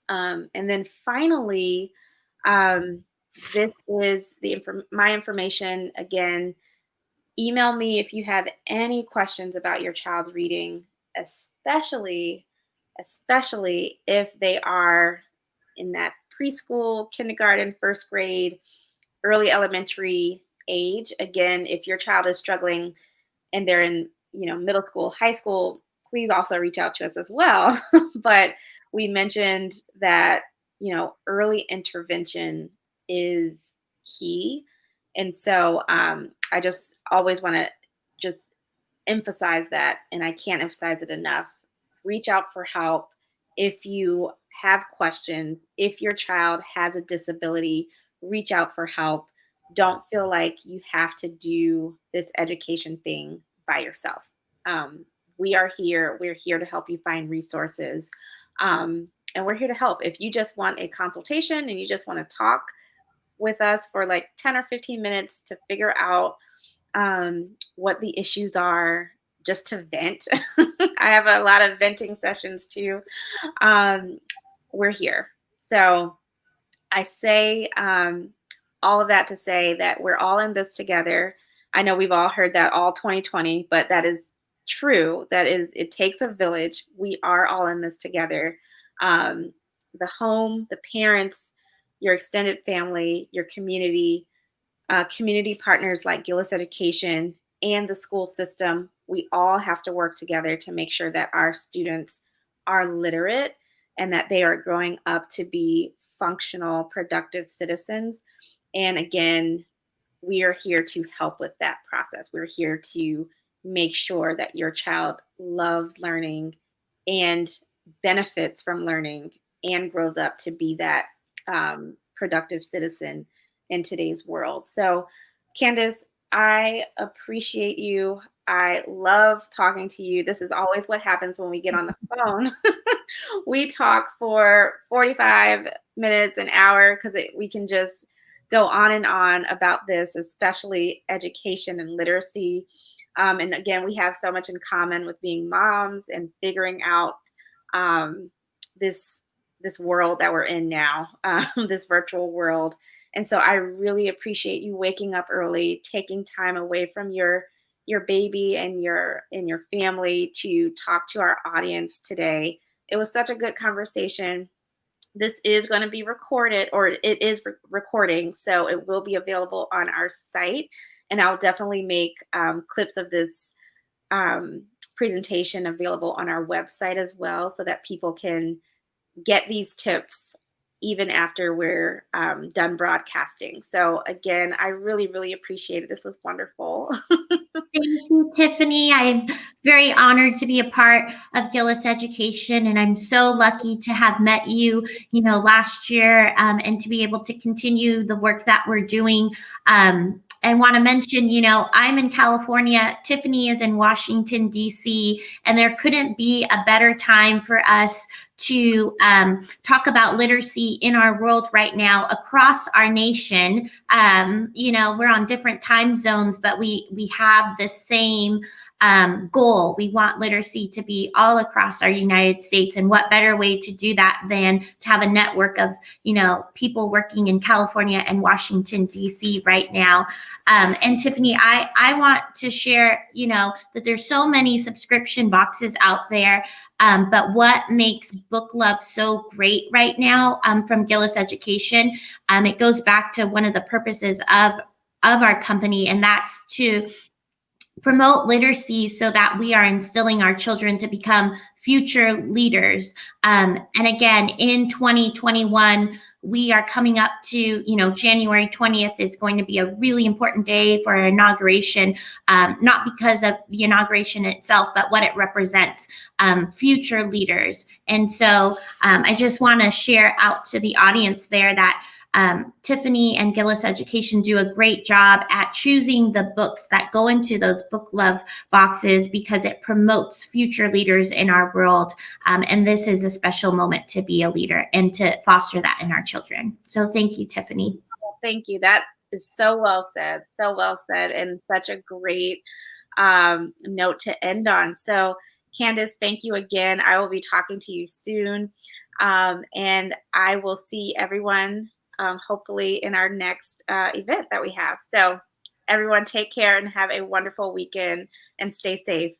And then finally, this is my information. Again, email me if you have any questions about your child's reading, especially if they are in that preschool, kindergarten, first grade, early elementary age. Again, if your child is struggling and they're in middle school, high school, please also reach out to us as well. But we mentioned that early intervention is key, and so I just always want to just emphasize that, and I can't emphasize it enough. Reach out for help if you have questions. If your child has a disability, reach out for help. Don't feel like you have to do this education thing by yourself. We are here. We're here to help you find resources. And we're here to help. If you just want a consultation and you just want to talk with us for like 10 or 15 minutes to figure out what the issues are, just to vent. I have a lot of venting sessions too. We're here. So I say all of that to say that we're all in this together. I know we've all heard that all 2020, but that is true. It takes a village. We are all in this together. The home, the parents, your extended family, your community, community partners like Gillis Education, and the school system. We all have to work together to make sure that our students are literate and that they are growing up to be functional, productive citizens. And again, we are here to help with that process. We're here to make sure that your child loves learning and benefits from learning and grows up to be that productive citizen in today's world. So, Candice, I appreciate you. I love talking to you. This is always what happens when we get on the phone. We talk for 45 minutes, an hour, because we can just go on and on about this, especially education and literacy. And again, we have so much in common with being moms and figuring out um, this this world that we're in now, this virtual world. And so I really appreciate you waking up early, taking time away from your baby and your family to talk to our audience today. It was such a good conversation. This is going to be recorded, or it is recording, so it will be available on our site. And I'll definitely make clips of this um, presentation available on our website as well, so that people can get these tips even after we're done broadcasting. So again, I really, really appreciate it. This was wonderful. Thank you, Tiffany. I'm very honored to be a part of Gillis Education, and I'm so lucky to have met you, last year, and to be able to continue the work that we're doing. I want to mention, I'm in California. Tiffany is in Washington, D.C., and there couldn't be a better time for us to talk about literacy in our world right now across our nation. We're on different time zones, but we have the same goal. We want literacy to be all across our United States. And what better way to do that than to have a network of, people working in California and Washington, D.C. right now. And Tiffany, I want to share, that there's so many subscription boxes out there. But what makes Book Love so great right now from Gillis Education, it goes back to one of the purposes of our company, and that's to promote literacy so that we are instilling our children to become future leaders. And again, in 2021, we are coming up to, January 20th is going to be a really important day for our inauguration, not because of the inauguration itself, but what it represents, future leaders. And so I just want to share out to the audience there that Tiffany and Gillis Education do a great job at choosing the books that go into those Book Love boxes because it promotes future leaders in our world. And this is a special moment to be a leader and to foster that in our children. So thank you, Tiffany. Thank you. That is so well said. So well said, and such a great note to end on. So, Candice, thank you again. I will be talking to you soon. And I will see everyone hopefully in our next event that we have. So everyone take care and have a wonderful weekend and stay safe.